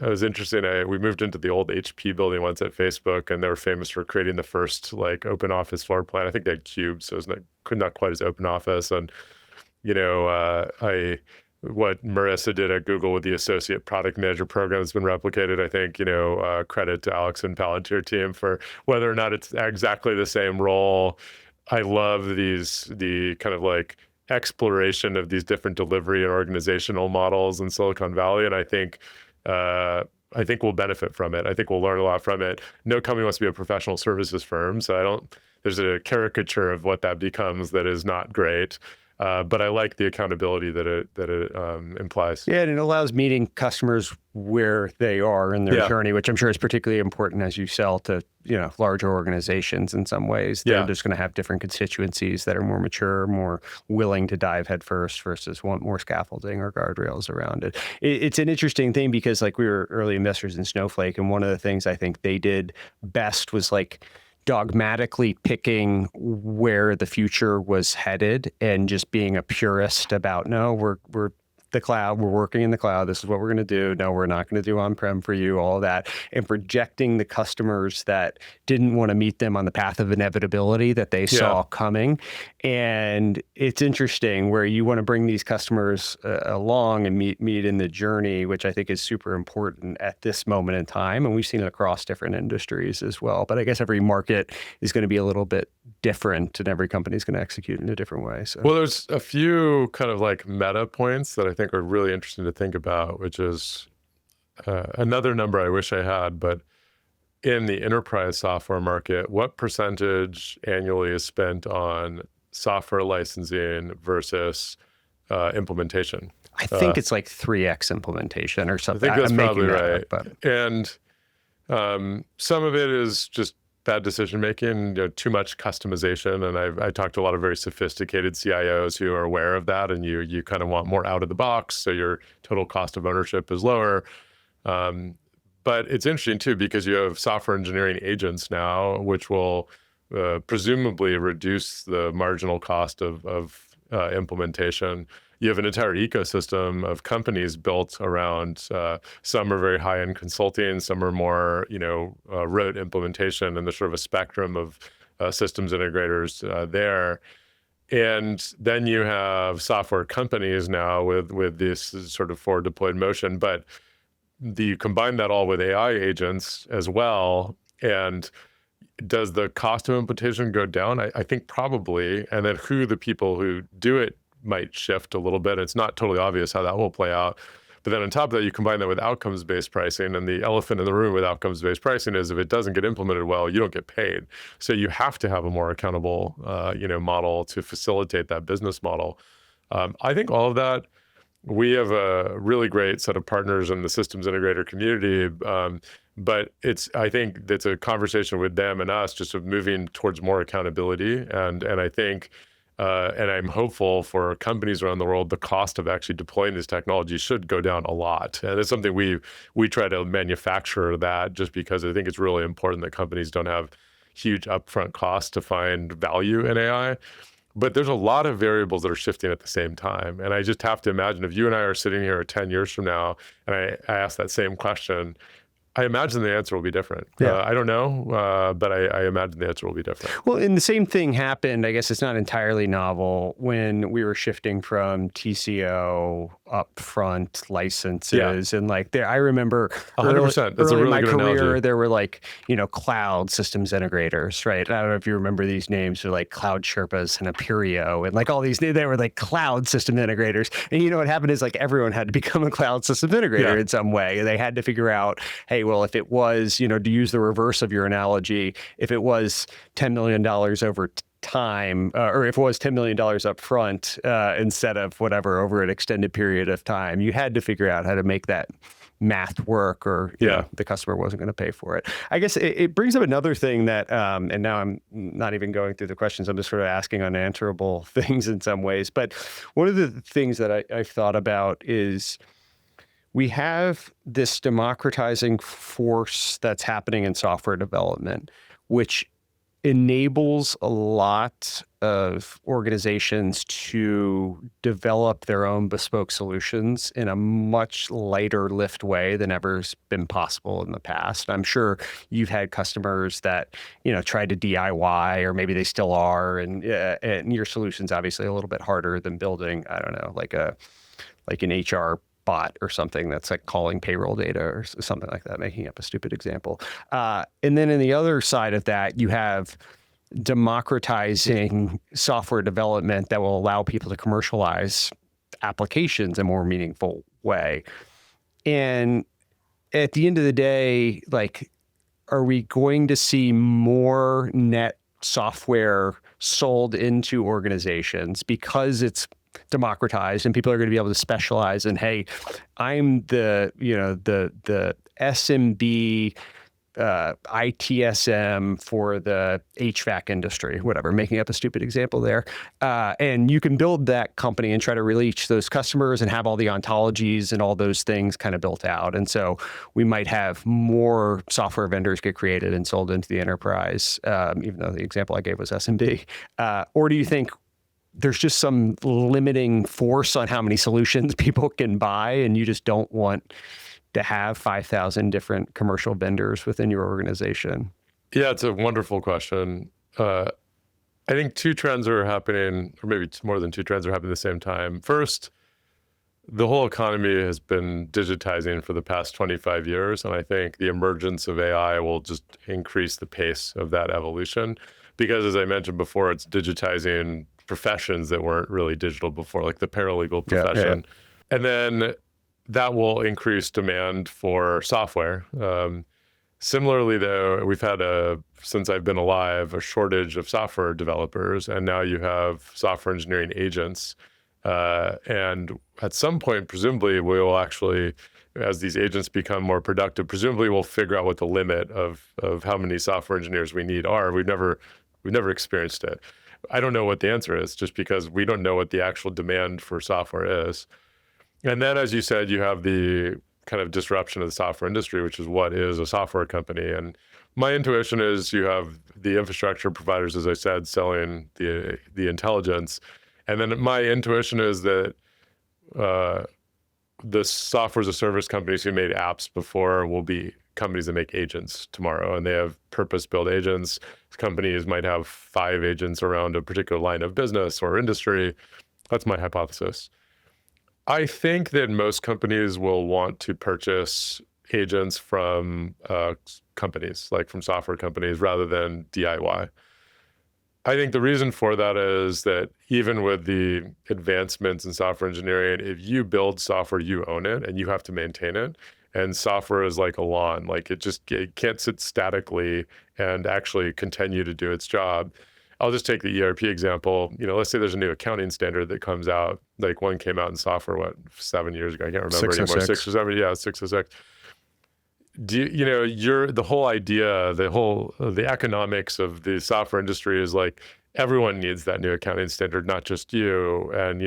was interested. We moved into the old HP building once at Facebook, and they were famous for creating the first open office floor plan. I think they had cubes, so it was not quite as open office. And, what Marissa did at Google with the associate product manager program has been replicated. I think, credit to Alex and Palantir team for whether or not it's exactly the same role. I love the kind of exploration of these different delivery and organizational models in Silicon Valley. And I think we'll benefit from it. I think we'll learn a lot from it. No company wants to be a professional services firm. So there's a caricature of what that becomes that is not great. But I like the accountability that it implies. Yeah, and it allows meeting customers where they are in their journey, which I'm sure is particularly important as you sell to larger organizations. In some ways, they're just going to have different constituencies that are more mature, more willing to dive headfirst versus want more scaffolding or guardrails around it. It's an interesting thing because we were early investors in Snowflake, and one of the things I think they did best was dogmatically picking where the future was headed and just being a purist about, no, we're the cloud, we're working in the cloud, this is what we're going to do. No, we're not going to do on-prem for you, all of that. And projecting the customers that didn't want to meet them on the path of inevitability that they saw coming. And it's interesting where you want to bring these customers along and meet in the journey, which I think is super important at this moment in time. And we've seen it across different industries as well. But I guess every market is going to be a little bit different and every company is going to execute in a different way. So. Well, there's a few kind of meta points that I think are really interesting to think about, which is another number I wish I had, but in the enterprise software market, what percentage annually is spent on software licensing versus implementation? I think it's 3x implementation or something. I think that's probably right. But. And some of it is just bad decision making, too much customization. And I talked to a lot of very sophisticated CIOs who are aware of that, and you kind of want more out of the box, so your total cost of ownership is lower. But it's interesting too, because you have software engineering agents now, which will presumably reduce the marginal cost of implementation. You have an entire ecosystem of companies built around, some are very high-end consulting, some are more, rote implementation, and there's sort of a spectrum of systems integrators there. And then you have software companies now with this sort of forward deployed motion, but you combine that all with AI agents as well, and does the cost of implementation go down? I think probably, and then who the people who do it might shift a little bit. It's not totally obvious how that will play out. But then on top of that, you combine that with outcomes-based pricing, and the elephant in the room with outcomes-based pricing is if it doesn't get implemented well, you don't get paid. So you have to have a more accountable, model to facilitate that business model. I think all of that, we have a really great set of partners in the systems integrator community, but I think it's a conversation with them and us just of moving towards more accountability. And I think, and I'm hopeful for companies around the world, the cost of actually deploying this technology should go down a lot. And it's something we try to manufacture that just because I think it's really important that companies don't have huge upfront costs to find value in AI. But there's a lot of variables that are shifting at the same time. And I just have to imagine if you and I are sitting here 10 years from now, and I ask that same question, I imagine the answer will be different. Yeah. I don't know, but I imagine the answer will be different. Well, and the same thing happened, I guess it's not entirely novel, when we were shifting from TCO upfront licenses. And like there, I remember 100%. That's a early in really my good career, analogy. there were like, cloud systems integrators, right? I don't know if you remember these names, they're like Cloud Sherpas and Aperio and like all these, they were like cloud system integrators. And what happened is like everyone had to become a cloud system integrator in some way. They had to figure out, hey, well, if it was, to use the reverse of your analogy, if it was $10 million over time, or if it was $10 million up front instead of whatever over an extended period of time, you had to figure out how to make that math work, or the customer wasn't going to pay for it. I guess it brings up another thing that, and now I'm not even going through the questions, I'm just sort of asking unanswerable things in some ways. But one of the things that I've thought about is we have this democratizing force that's happening in software development, which enables a lot of organizations to develop their own bespoke solutions in a much lighter lift way than ever's been possible in the past. I'm sure you've had customers that, tried to DIY, or maybe they still are, and your solution's obviously a little bit harder than building, I don't know, like an HR bot or something that's like calling payroll data or something like that, making up a stupid example. And then in the other side of that, you have democratizing software development that will allow people to commercialize applications in a more meaningful way. And at the end of the day, like, are we going to see more net software sold into organizations because it's democratized and people are going to be able to specialize in, hey, I'm the SMB ITSM for the HVAC industry, whatever, making up a stupid example there. And you can build that company and try to reach those customers and have all the ontologies and all those things kind of built out. And so we might have more software vendors get created and sold into the enterprise, even though the example I gave was SMB. Or do you think there's just some limiting force on how many solutions people can buy, and you just don't want to have 5,000 different commercial vendors within your organization? Yeah, it's a wonderful question. I think two trends are happening, or maybe more than two trends are happening at the same time. First, the whole economy has been digitizing for the past 25 years, and I think the emergence of AI will just increase the pace of that evolution because, as I mentioned before, it's digitizing professions that weren't really digital before, like the paralegal profession. Yeah. And then that will increase demand for software. Similarly, though, we've had since I've been alive, a shortage of software developers, and now you have software engineering agents. And at some point, presumably, we will actually, as these agents become more productive, presumably we'll figure out what the limit of how many software engineers we need are. We've never experienced it. I don't know what the answer is, just because we don't know what the actual demand for software is. And then, as you said, you have the kind of disruption of the software industry, which is what is a software company. And my intuition is you have the infrastructure providers, as I said, selling the intelligence. And then my intuition is that the software as a service companies who made apps before will be companies that make agents tomorrow, and they have purpose-built agents. Companies might have 5 agents around a particular line of business or industry. That's my hypothesis. I think that most companies will want to purchase agents from companies, like from software companies, rather than DIY. I think the reason for that is that even with the advancements in software engineering, if you build software, you own it and you have to maintain it. And software is like a lawn, like it can't sit statically and actually continue to do its job. I'll just take the ERP example. Let's say there's a new accounting standard that comes out, like one came out in software, 7 years ago? I can't remember anymore. 606. 6 or 7, yeah, 606. The whole idea, the economics of the software industry is like everyone needs that new accounting standard, not just you. And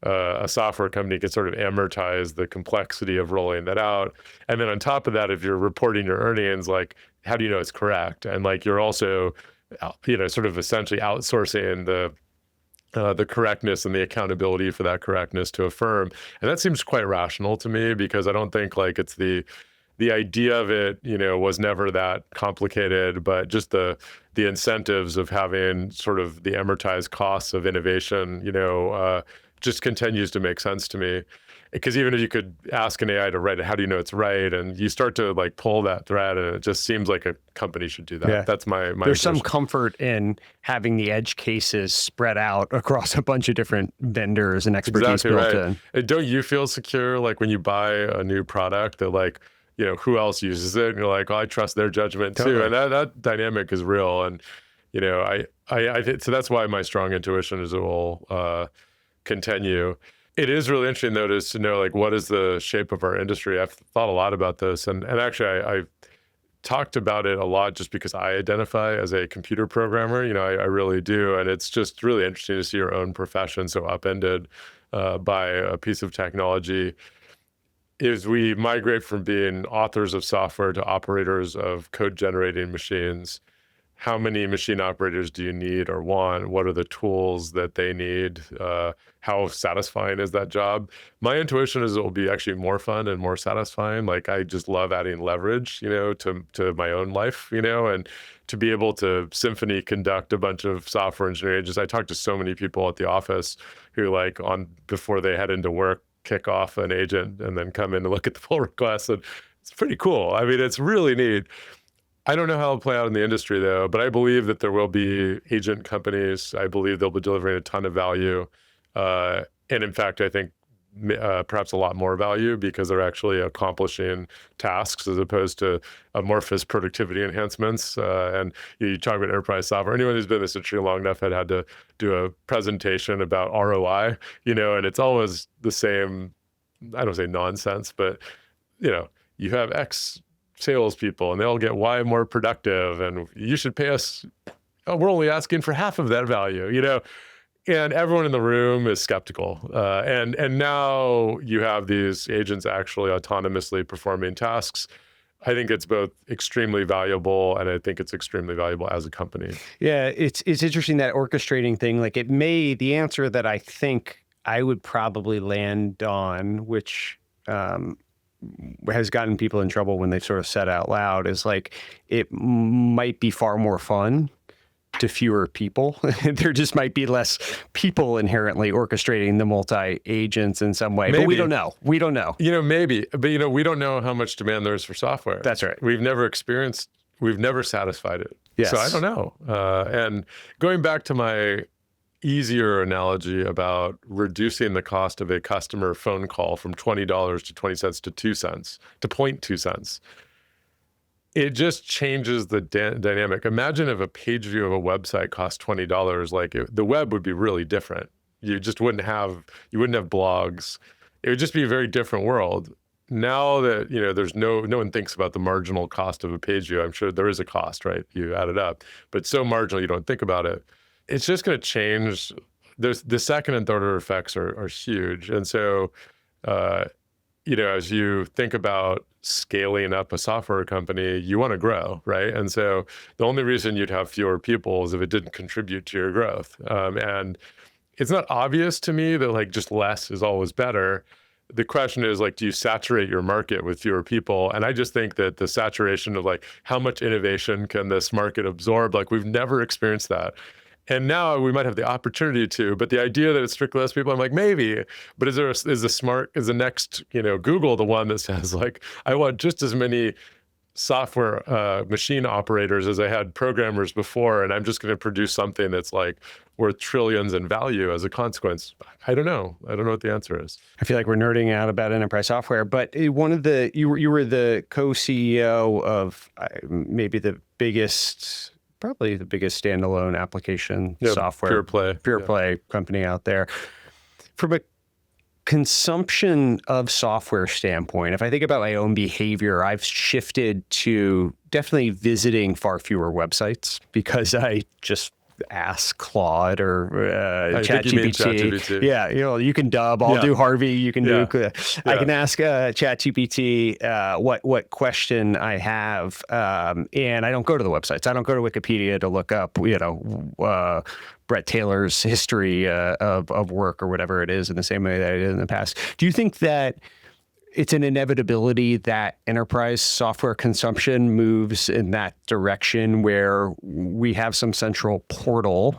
a software company can sort of amortize the complexity of rolling that out. And then on top of that, if you're reporting your earnings, like how do you know it's correct? And like you're also, sort of essentially outsourcing the correctness and the accountability for that correctness to a firm. And that seems quite rational to me, because I don't think like it's the idea of it, was never that complicated, but just the incentives of having sort of the amortized costs of innovation, just continues to make sense to me. Because even if you could ask an AI to write it, how do you know it's right? And you start to like pull that thread, and it just seems like a company should do that. Yeah. That's my There's intuition. some comfort in having the edge cases spread out across a bunch of different vendors and expertise Exactly built right. in. And don't you feel secure like when you buy a new product that like, who else uses it? And you're like, oh, I trust their judgment too. Totally. And that dynamic is real. And, I think, so that's why my strong intuition is it will continue. It is really interesting though, to know like, what is the shape of our industry? I've thought a lot about this, and actually I've talked about it a lot just because I identify as a computer programmer. I really do. And it's just really interesting to see your own profession so upended by a piece of technology. Is we migrate from being authors of software to operators of code generating machines. How many machine operators do you need or want? What are the tools that they need? How satisfying is that job? My intuition is it will be actually more fun and more satisfying. Like I just love adding leverage, to my own life, and to be able to symphony conduct a bunch of software engineering. I talk to so many people at the office who like before they head into work, kick off an agent and then come in and look at the pull requests. And it's pretty cool. I mean, it's really neat. I don't know how it'll play out in the industry though, but I believe that there will be agent companies. I believe they'll be delivering a ton of value. And in fact, I think perhaps a lot more value because they're actually accomplishing tasks as opposed to amorphous productivity enhancements. And you talk about enterprise software. Anyone who's been in this industry long enough had to do a presentation about ROI, and it's always the same, I don't say nonsense, but you have X salespeople and they all get Y more productive, and you should pay us. Oh, we're only asking for half of that value, And everyone in the room is skeptical. And now you have these agents actually autonomously performing tasks. I think it's both extremely valuable, and I think it's extremely valuable as a company. Yeah, it's interesting, that orchestrating thing. Like the answer that I think I would probably land on, which has gotten people in trouble when they've sort of said out loud, is like it might be far more fun to fewer people. There just might be less people inherently orchestrating the multi-agents in some way. Maybe. But we don't know. We don't know. Maybe. But, we don't know how much demand there is for software. That's right. We've never satisfied it. Yes. So I don't know. And going back to my easier analogy about reducing the cost of a customer phone call from $20 to 20 cents to 2 cents to 0.2 cents, it just changes the dynamic. Imagine if a page view of a website cost $20, the web would be really different. You wouldn't have blogs. It would just be a very different world. Now that, there's no one thinks about the marginal cost of a page view. I'm sure there is a cost, right? You add it up, but it's so marginal, you don't think about it. It's just going to change. There's the second and third order effects are huge. And so, as you think about scaling up a software company, you want to grow, right? And so the only reason you'd have fewer people is if it didn't contribute to your growth. And it's not obvious to me that just less is always better. The question is do you saturate your market with fewer people? And I just think that the saturation of how much innovation can this market absorb? We've never experienced that. And now we might have the opportunity to, but the idea that it's strictly less people, I'm like, maybe. But is the next, Google the one that says I want just as many software machine operators as I had programmers before, and I'm just going to produce something that's like worth trillions in value as a consequence? I don't know. I don't know what the answer is. I feel like we're nerding out about enterprise software, but one of the you were the co-CEO of maybe probably the biggest standalone application software pure play company out there. From a consumption of software standpoint, if I think about my own behavior, I've shifted to definitely visiting far fewer websites because I just ask Claude or ChatGPT. Yeah, you can dub. I'll do Harvey. You can do. I can ask ChatGPT what question I have, and I don't go to the websites. I don't go to Wikipedia to look up Bret Taylor's history of work or whatever it is in the same way that I did in the past. Do you think that it's an inevitability that enterprise software consumption moves in that direction where we have some central portal,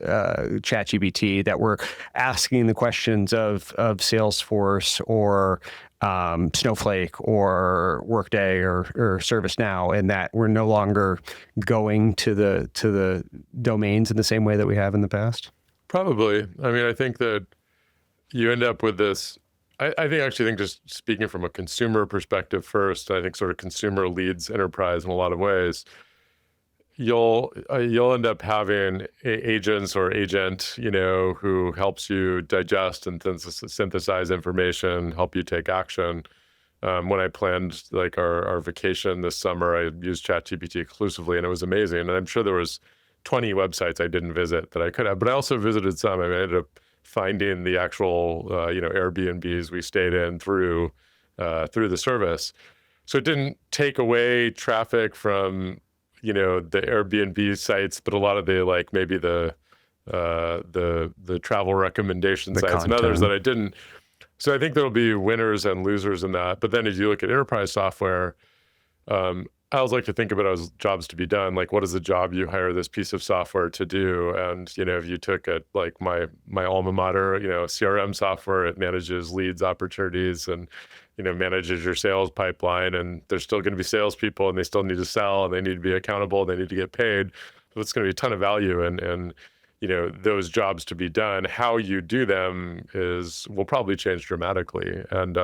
ChatGPT, that we're asking the questions of Salesforce or Snowflake or Workday or ServiceNow, and that we're no longer going to the domains in the same way that we have in the past? Probably. I mean, I think that you end up with this. I think just speaking from a consumer perspective first, I think sort of consumer leads enterprise in a lot of ways. You'll end up having agents or agent, who helps you digest and synthesize information, help you take action. When I planned like our vacation this summer, I used ChatGPT exclusively, and it was amazing. And I'm sure there was 20 websites I didn't visit that I could have, but I also visited some. I mean, I ended up finding the actual, Airbnbs we stayed in through the service. So it didn't take away traffic from, the Airbnb sites, but a lot of the maybe the travel recommendation sites and others that I didn't. So I think there'll be winners and losers in that. But then as you look at enterprise software, I always like to think about it as jobs to be done. Like, what is the job you hire this piece of software to do? And, if you took it like my alma mater, CRM software, it manages leads, opportunities, and, manages your sales pipeline. And there's still going to be salespeople, and they still need to sell, and they need to be accountable, and they need to get paid. So it's going to be a ton of value and those jobs to be done. How you do them will probably change dramatically. And,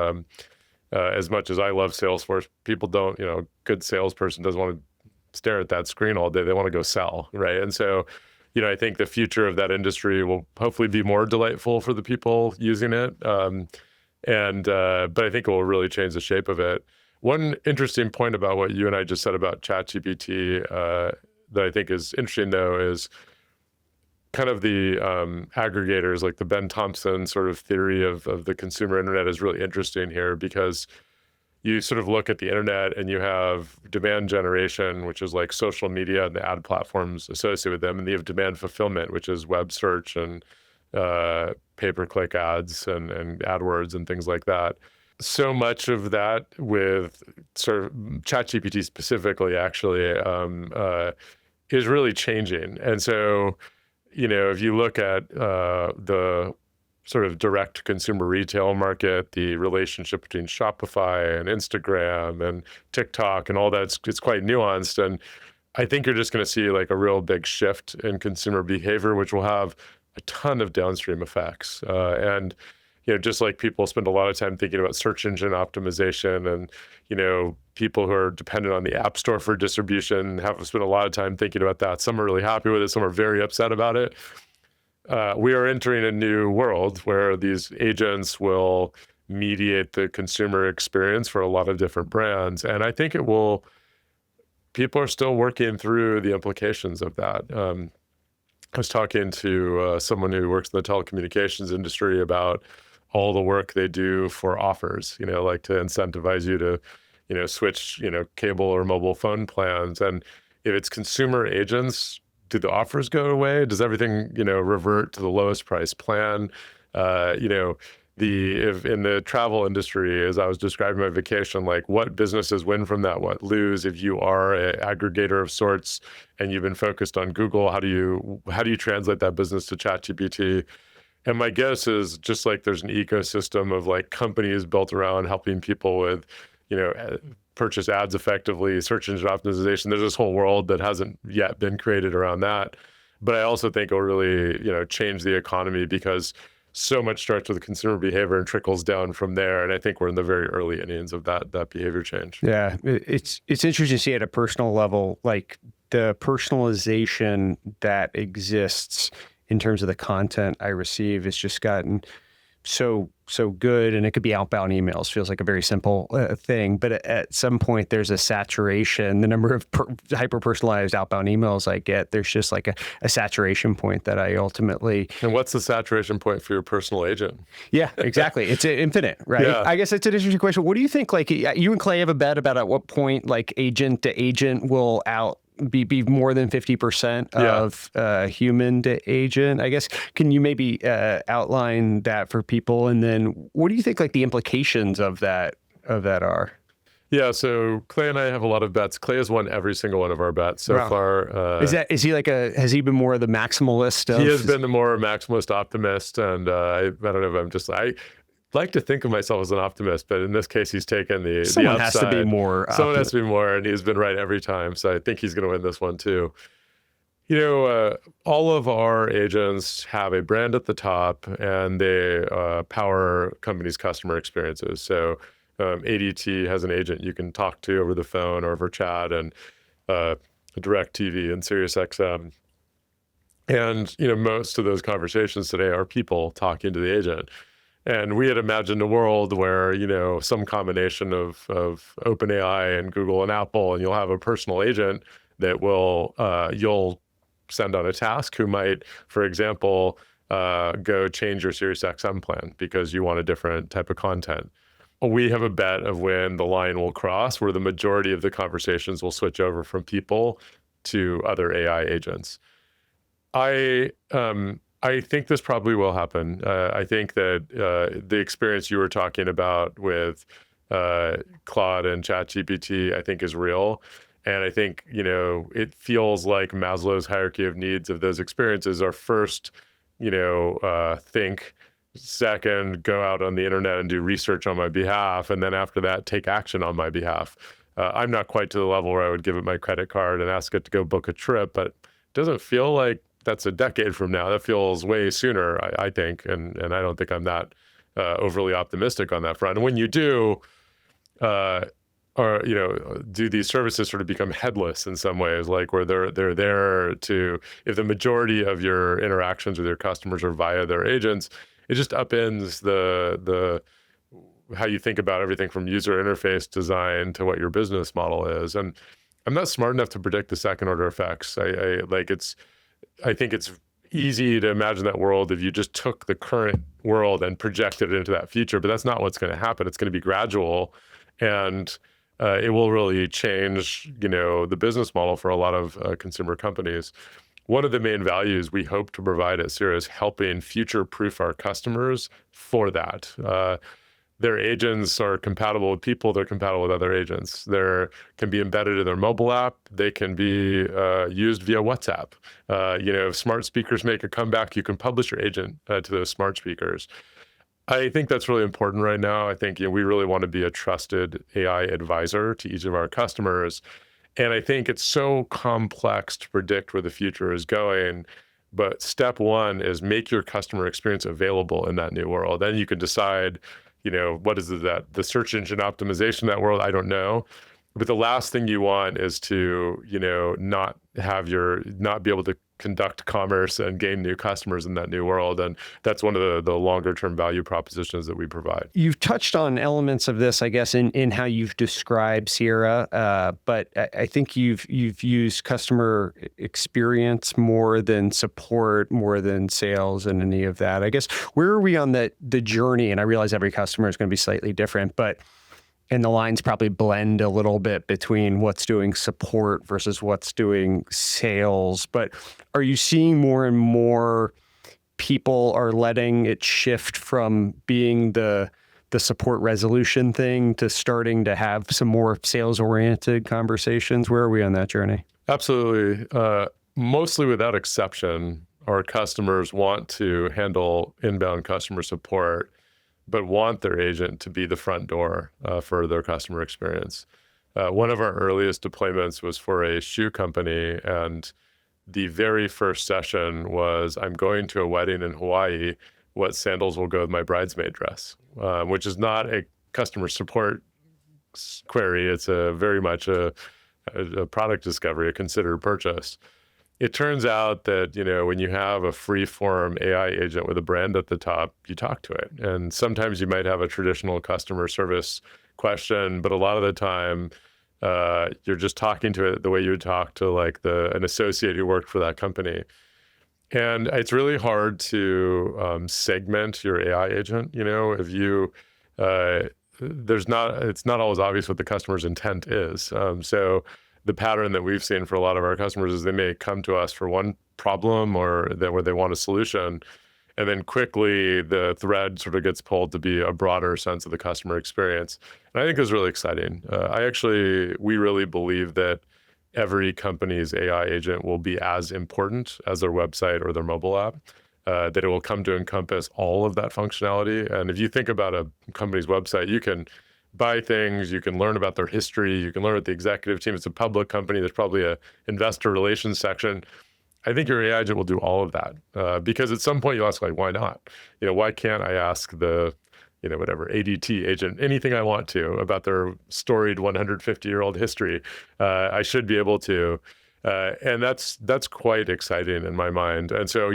as much as I love Salesforce, people don't, good salesperson doesn't want to stare at that screen all day. They want to go sell, right? And so, I think the future of that industry will hopefully be more delightful for the people using it. But I think it will really change the shape of it. One interesting point about what you and I just said about ChatGPT that I think is interesting, though, is kind of the aggregators, like the Ben Thompson sort of theory of the consumer internet is really interesting here, because you sort of look at the internet and you have demand generation, which is like social media and the ad platforms associated with them. And you have demand fulfillment, which is web search and pay-per-click ads and AdWords and things like that. So much of that with sort of ChatGPT specifically actually is really changing. And so, if you look at the sort of direct consumer retail market, the relationship between Shopify and Instagram and TikTok and all that, it's quite nuanced. And I think you're just going to see like a real big shift in consumer behavior, which will have a ton of downstream effects. And just like people spend a lot of time thinking about search engine optimization, and, people who are dependent on the App Store for distribution have spent a lot of time thinking about that. Some are really happy with it. Some are very upset about it. We are entering a new world where these agents will mediate the consumer experience for a lot of different brands. And I think people are still working through the implications of that. I was talking to someone who works in the telecommunications industry about all the work they do for offers, like to incentivize you to, switch, cable or mobile phone plans. And if it's consumer agents, do the offers go away? Does everything, revert to the lowest price plan? If in the travel industry, as I was describing my vacation, like what businesses win from that, what lose? If you are an aggregator of sorts and you've been focused on Google, how do you translate that business to ChatGPT? And my guess is just like there's an ecosystem of like companies built around helping people with, purchase ads effectively, search engine optimization. There's this whole world that hasn't yet been created around that. But I also think it'll really, change the economy because so much starts with consumer behavior and trickles down from there. And I think we're in the very early innings of that behavior change. Yeah, it's interesting to see at a personal level, like the personalization that exists in terms of the content I receive has just gotten so good. And it could be outbound emails, feels like a very simple thing. But at some point, there's a saturation. The number of hyper-personalized outbound emails I get, there's just like a saturation point that I ultimately... And what's the saturation point for your personal agent? Yeah, exactly. It's infinite, right? Yeah. I guess it's an interesting question. What do you think, like you and Clay have a bet about at what point like agent to agent will be more than 50% of human to agent? I guess, can you maybe outline that for people? And then what do you think like the implications of that are? Yeah, so Clay and I have a lot of bets. Clay has won every single one of our bets so far. Has he been more of the maximalist? He has been the more maximalist optimist. And I don't know if I like to think of myself as an optimist, but in this case, he's taken the upside. Someone has to be more. Someone has to be more, and he's been right every time. So I think he's going to win this one too. All of our agents have a brand at the top, and they power companies' customer experiences. So ADT has an agent you can talk to over the phone or over chat, and DirecTV and SiriusXM. And most of those conversations today are people talking to the agent. And we had imagined a world where, some combination of OpenAI and Google and Apple, and you'll have a personal agent that you'll send on a task who might, for example, go change your SiriusXM plan because you want a different type of content. We have a bet of when the line will cross, where the majority of the conversations will switch over from people to other AI agents. I think this probably will happen. I think that the experience you were talking about with Claude and ChatGPT, I think is real. And I think, it feels like Maslow's hierarchy of needs of those experiences are first, think, second, go out on the internet and do research on my behalf. And then after that, take action on my behalf. I'm not quite to the level where I would give it my credit card and ask it to go book a trip, but it doesn't feel like that's a decade from now. That feels way sooner, I think, and I don't think I'm that overly optimistic on that front. And when you do, do these services sort of become headless in some ways, like where they're there to, if the majority of your interactions with your customers are via their agents, it just upends the how you think about everything from user interface design to what your business model is. And I'm not smart enough to predict the second order effects. I think it's easy to imagine that world if you just took the current world and projected it into that future, but that's not what's going to happen. It's going to be gradual, and it will really change, the business model for a lot of consumer companies. One of the main values we hope to provide at Sierra is helping future-proof our customers for that. Their agents are compatible with people. They're compatible with other agents. They can be embedded in their mobile app. They can be used via WhatsApp. If smart speakers make a comeback, you can publish your agent to those smart speakers. I think that's really important right now. I think we really want to be a trusted AI advisor to each of our customers. And I think it's so complex to predict where the future is going. But step one is make your customer experience available in that new world. Then you can decide, what is the search engine optimization of that world? I don't know. But the last thing you want is to, not be able to conduct commerce and gain new customers in that new world. And that's one of the longer term value propositions that we provide. You've touched on elements of this, I guess, in how you've described Sierra, but I think you've used customer experience more than support, more than sales and any of that. I guess, where are we on the journey? And I realize every customer is going to be slightly different, and the lines probably blend a little bit between what's doing support versus what's doing sales. But are you seeing more and more people are letting it shift from being the support resolution thing to starting to have some more sales-oriented conversations? Where are we on that journey? Absolutely. Mostly without exception, our customers want to handle inbound customer support, but want their agent to be the front door for their customer experience. One of our earliest deployments was for a shoe company, and the very first session was, I'm going to a wedding in Hawaii. What sandals will go with my bridesmaid dress? Which is not a customer support query. It's very much a product discovery, a considered purchase. It turns out that, when you have a free-form AI agent with a brand at the top, you talk to it. And sometimes you might have a traditional customer service question, but a lot of the time, you're just talking to it the way you would talk to like an associate who worked for that company. And it's really hard to segment your AI agent. If you, it's not always obvious what the customer's intent is. So the pattern that we've seen for a lot of our customers is they may come to us for one problem where they want a solution, and then quickly the thread sort of gets pulled to be a broader sense of the customer experience. And I think it's really exciting. We really believe that every company's AI agent will be as important as their website or their mobile app, that it will come to encompass all of that functionality. And if you think about a company's website, you can buy things, you can learn about their history, you can learn about the executive team. It's a public company. There's probably a investor relations section. I think your AI agent will do all of that, because at some point you'll ask, like, why not? Why can't I ask the, whatever, ADT agent anything I want to about their storied 150-year-old history? I should be able to. And that's quite exciting in my mind. And so,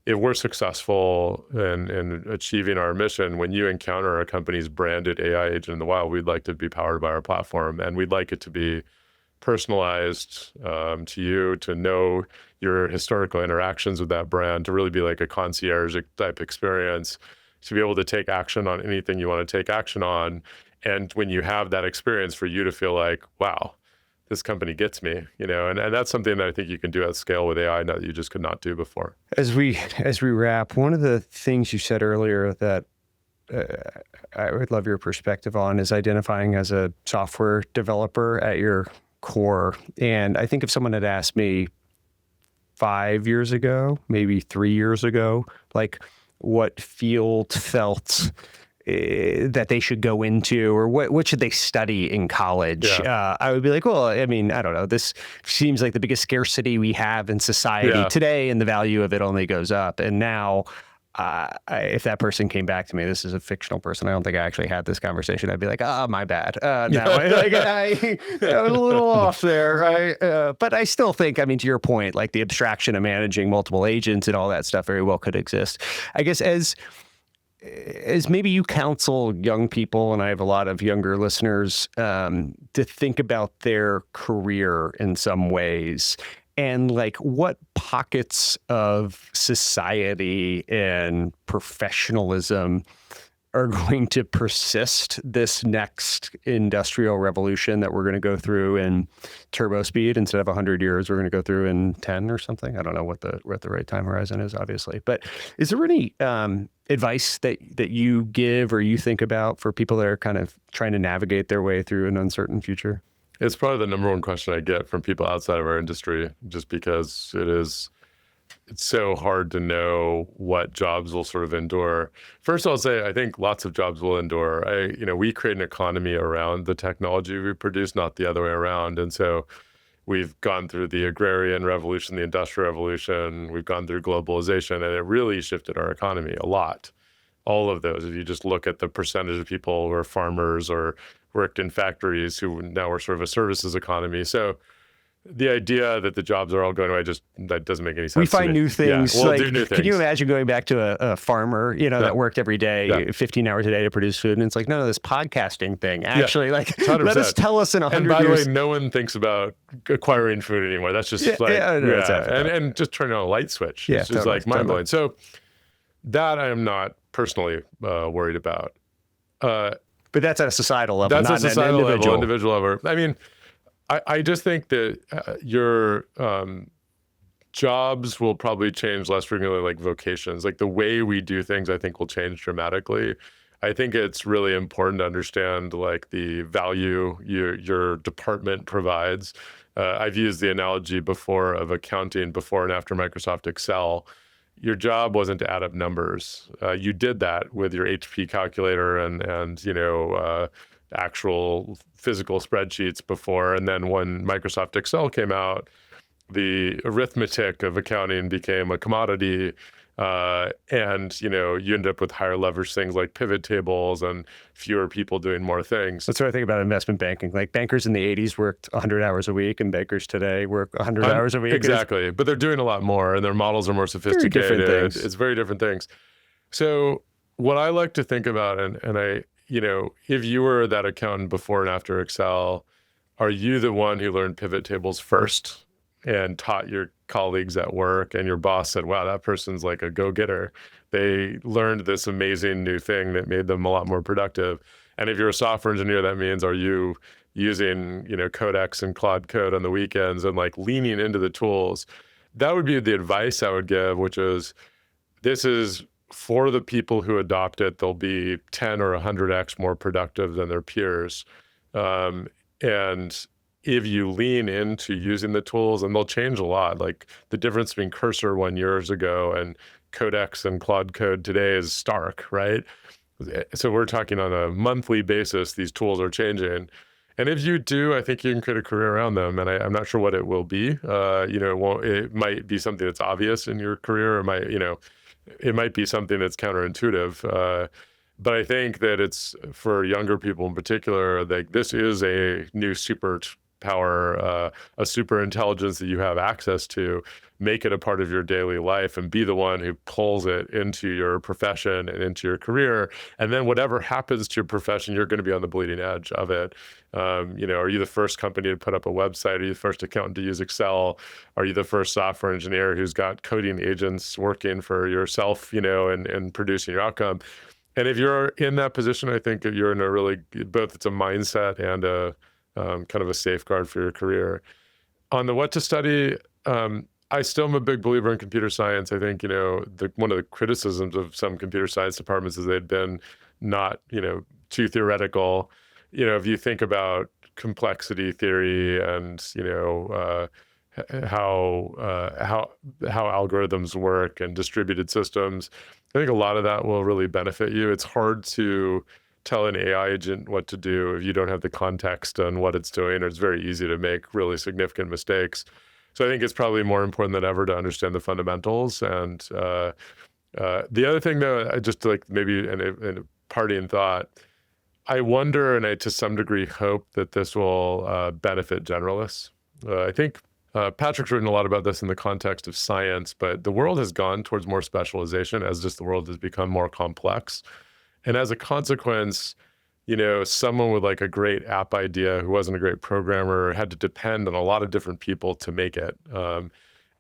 if we're successful in achieving our mission, when you encounter a company's branded AI agent in the wild, we'd like to be powered by our platform, and we'd like it to be personalized to you, to know your historical interactions with that brand, to really be like a concierge type experience, to be able to take action on anything you want to take action on. And when you have that experience, for you to feel like, wow, this company gets me, and that's something that I think you can do at scale with AI that you just could not do before. As we wrap, one of the things you said earlier that I would love your perspective on is identifying as a software developer at your core. And I think if someone had asked me 5 years ago, maybe 3 years ago, like what field felt that they should go into, or what should they study in college? Yeah. I would be like, well, I mean, I don't know. This seems like the biggest scarcity we have in society today, and the value of it only goes up. And now, if that person came back to me, this is a fictional person, I don't think I actually had this conversation, I'd be like, oh, my bad. I was a little off there, right? But I still think, I mean, to your point, like the abstraction of managing multiple agents and all that stuff very well could exist. I guess as maybe you counsel young people, and I have a lot of younger listeners, to think about their career in some ways, and like what pockets of society and professionalism are going to persist this next industrial revolution that we're going to go through in turbo speed. Instead of 100 years, we're going to go through in 10 or something. I don't know what the right time horizon is, obviously. But is there any advice that you give or you think about for people that are kind of trying to navigate their way through an uncertain future? It's probably the number one question I get from people outside of our industry, just because it's so hard to know what jobs will sort of endure. First, I'll say I think lots of jobs will endure. We create an economy around the technology we produce, not the other way around. And so we've gone through the agrarian revolution, the industrial revolution, we've gone through globalization, and it really shifted our economy a lot. All of those, if you just look at the percentage of people who are farmers or worked in factories who now are sort of a services economy. So the idea that the jobs are all going away, that doesn't make any sense. We find new things. Yeah, we'll do new things. Can you imagine going back to a farmer, that worked every day, 15 hours a day to produce food? And it's like, no, this podcasting thing, actually, 100%. Tell us in 100 years. And by the way, no one thinks about acquiring food anymore. That's just and just turning on a light switch. It's just like mind-blowing. So that I am not personally worried about. But that's at a societal level, that's not a societal an individual. Individual level. I mean, I just think that your jobs will probably change less frequently, like vocations. Like the way we do things, I think will change dramatically. I think it's really important to understand like the value your department provides. I've used the analogy before of accounting before and after Microsoft Excel. Your job wasn't to add up numbers. You did that with your HP calculator and actual physical spreadsheets before. And then when Microsoft Excel came out, the arithmetic of accounting became a commodity. And, you end up with higher leverage things like pivot tables and fewer people doing more things. That's what I think about investment banking. Like bankers in the 80s worked 100 hours a week and bankers today work 100 hours a week. Exactly. But they're doing a lot more and their models are more sophisticated. Very different things. It's very different things. So what I like to think about, and I, if you were that accountant before and after Excel, are you the one who learned pivot tables first and taught your colleagues at work, and your boss said, wow, that person's like a go-getter? They learned this amazing new thing that made them a lot more productive. And if you're a software engineer, that means, are you using, Codex and Claude Code on the weekends and like leaning into the tools? That would be the advice I would give, which is, this is for the people who adopt it. They'll be 10 or 100x more productive than their peers. And if you lean into using the tools, and they'll change a lot, like the difference between Cursor 1 year ago and Codex and Claude Code today is stark, right? So we're talking on a monthly basis, these tools are changing. And if you do, I think you can create a career around them. And I'm not sure what it will be. It might be something that's obvious in your career. It might be something that's counterintuitive. But I think that it's for younger people in particular, like this is a new superpower, a super intelligence that you have access to. Make it a part of your daily life and be the one who pulls it into your profession and into your career. And then whatever happens to your profession, you're going to be on the bleeding edge of it. Are you the first company to put up a website? Are you the first accountant to use Excel? Are you the first software engineer who's got coding agents working for yourself, and producing your outcome? And if you're in that position, I think that you're in a really, both it's a mindset and a kind of a safeguard for your career. On the what to study, I still am a big believer in computer science. I think, one of the criticisms of some computer science departments is they'd been not, too theoretical. If you think about complexity theory and, how algorithms work and distributed systems, I think a lot of that will really benefit you. It's hard to tell an AI agent what to do if you don't have the context on what it's doing, or it's very easy to make really significant mistakes. So I think it's probably more important than ever to understand the fundamentals. And the other thing, though, I just like maybe in a parting thought, I wonder, and I to some degree hope, that this will benefit generalists. I think Patrick's written a lot about this in the context of science, but the world has gone towards more specialization as just the world has become more complex. And as a consequence, someone with like a great app idea who wasn't a great programmer had to depend on a lot of different people to make it.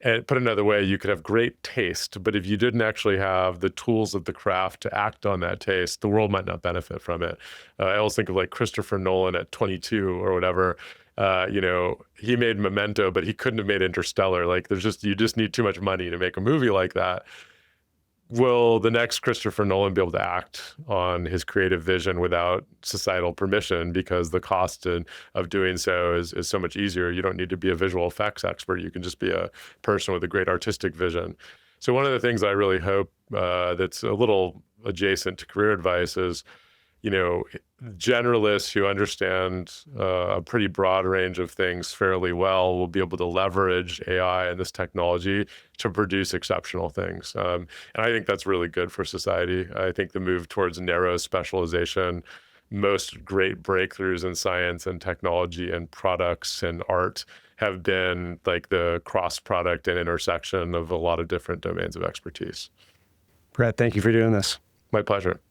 And put another way, you could have great taste, but if you didn't actually have the tools of the craft to act on that taste, the world might not benefit from it. I always think of like Christopher Nolan at 22 or whatever. He made Memento, but he couldn't have made Interstellar. Like you just need too much money to make a movie like that. Will the next Christopher Nolan be able to act on his creative vision without societal permission? Because the cost of doing so is so much easier. You don't need to be a visual effects expert. You can just be a person with a great artistic vision. So one of the things I really hope that's a little adjacent to career advice is, generalists who understand a pretty broad range of things fairly well will be able to leverage AI and this technology to produce exceptional things. And I think that's really good for society. I think the move towards narrow specialization, most great breakthroughs in science and technology and products and art have been like the cross product and intersection of a lot of different domains of expertise. Bret, thank you for doing this. My pleasure.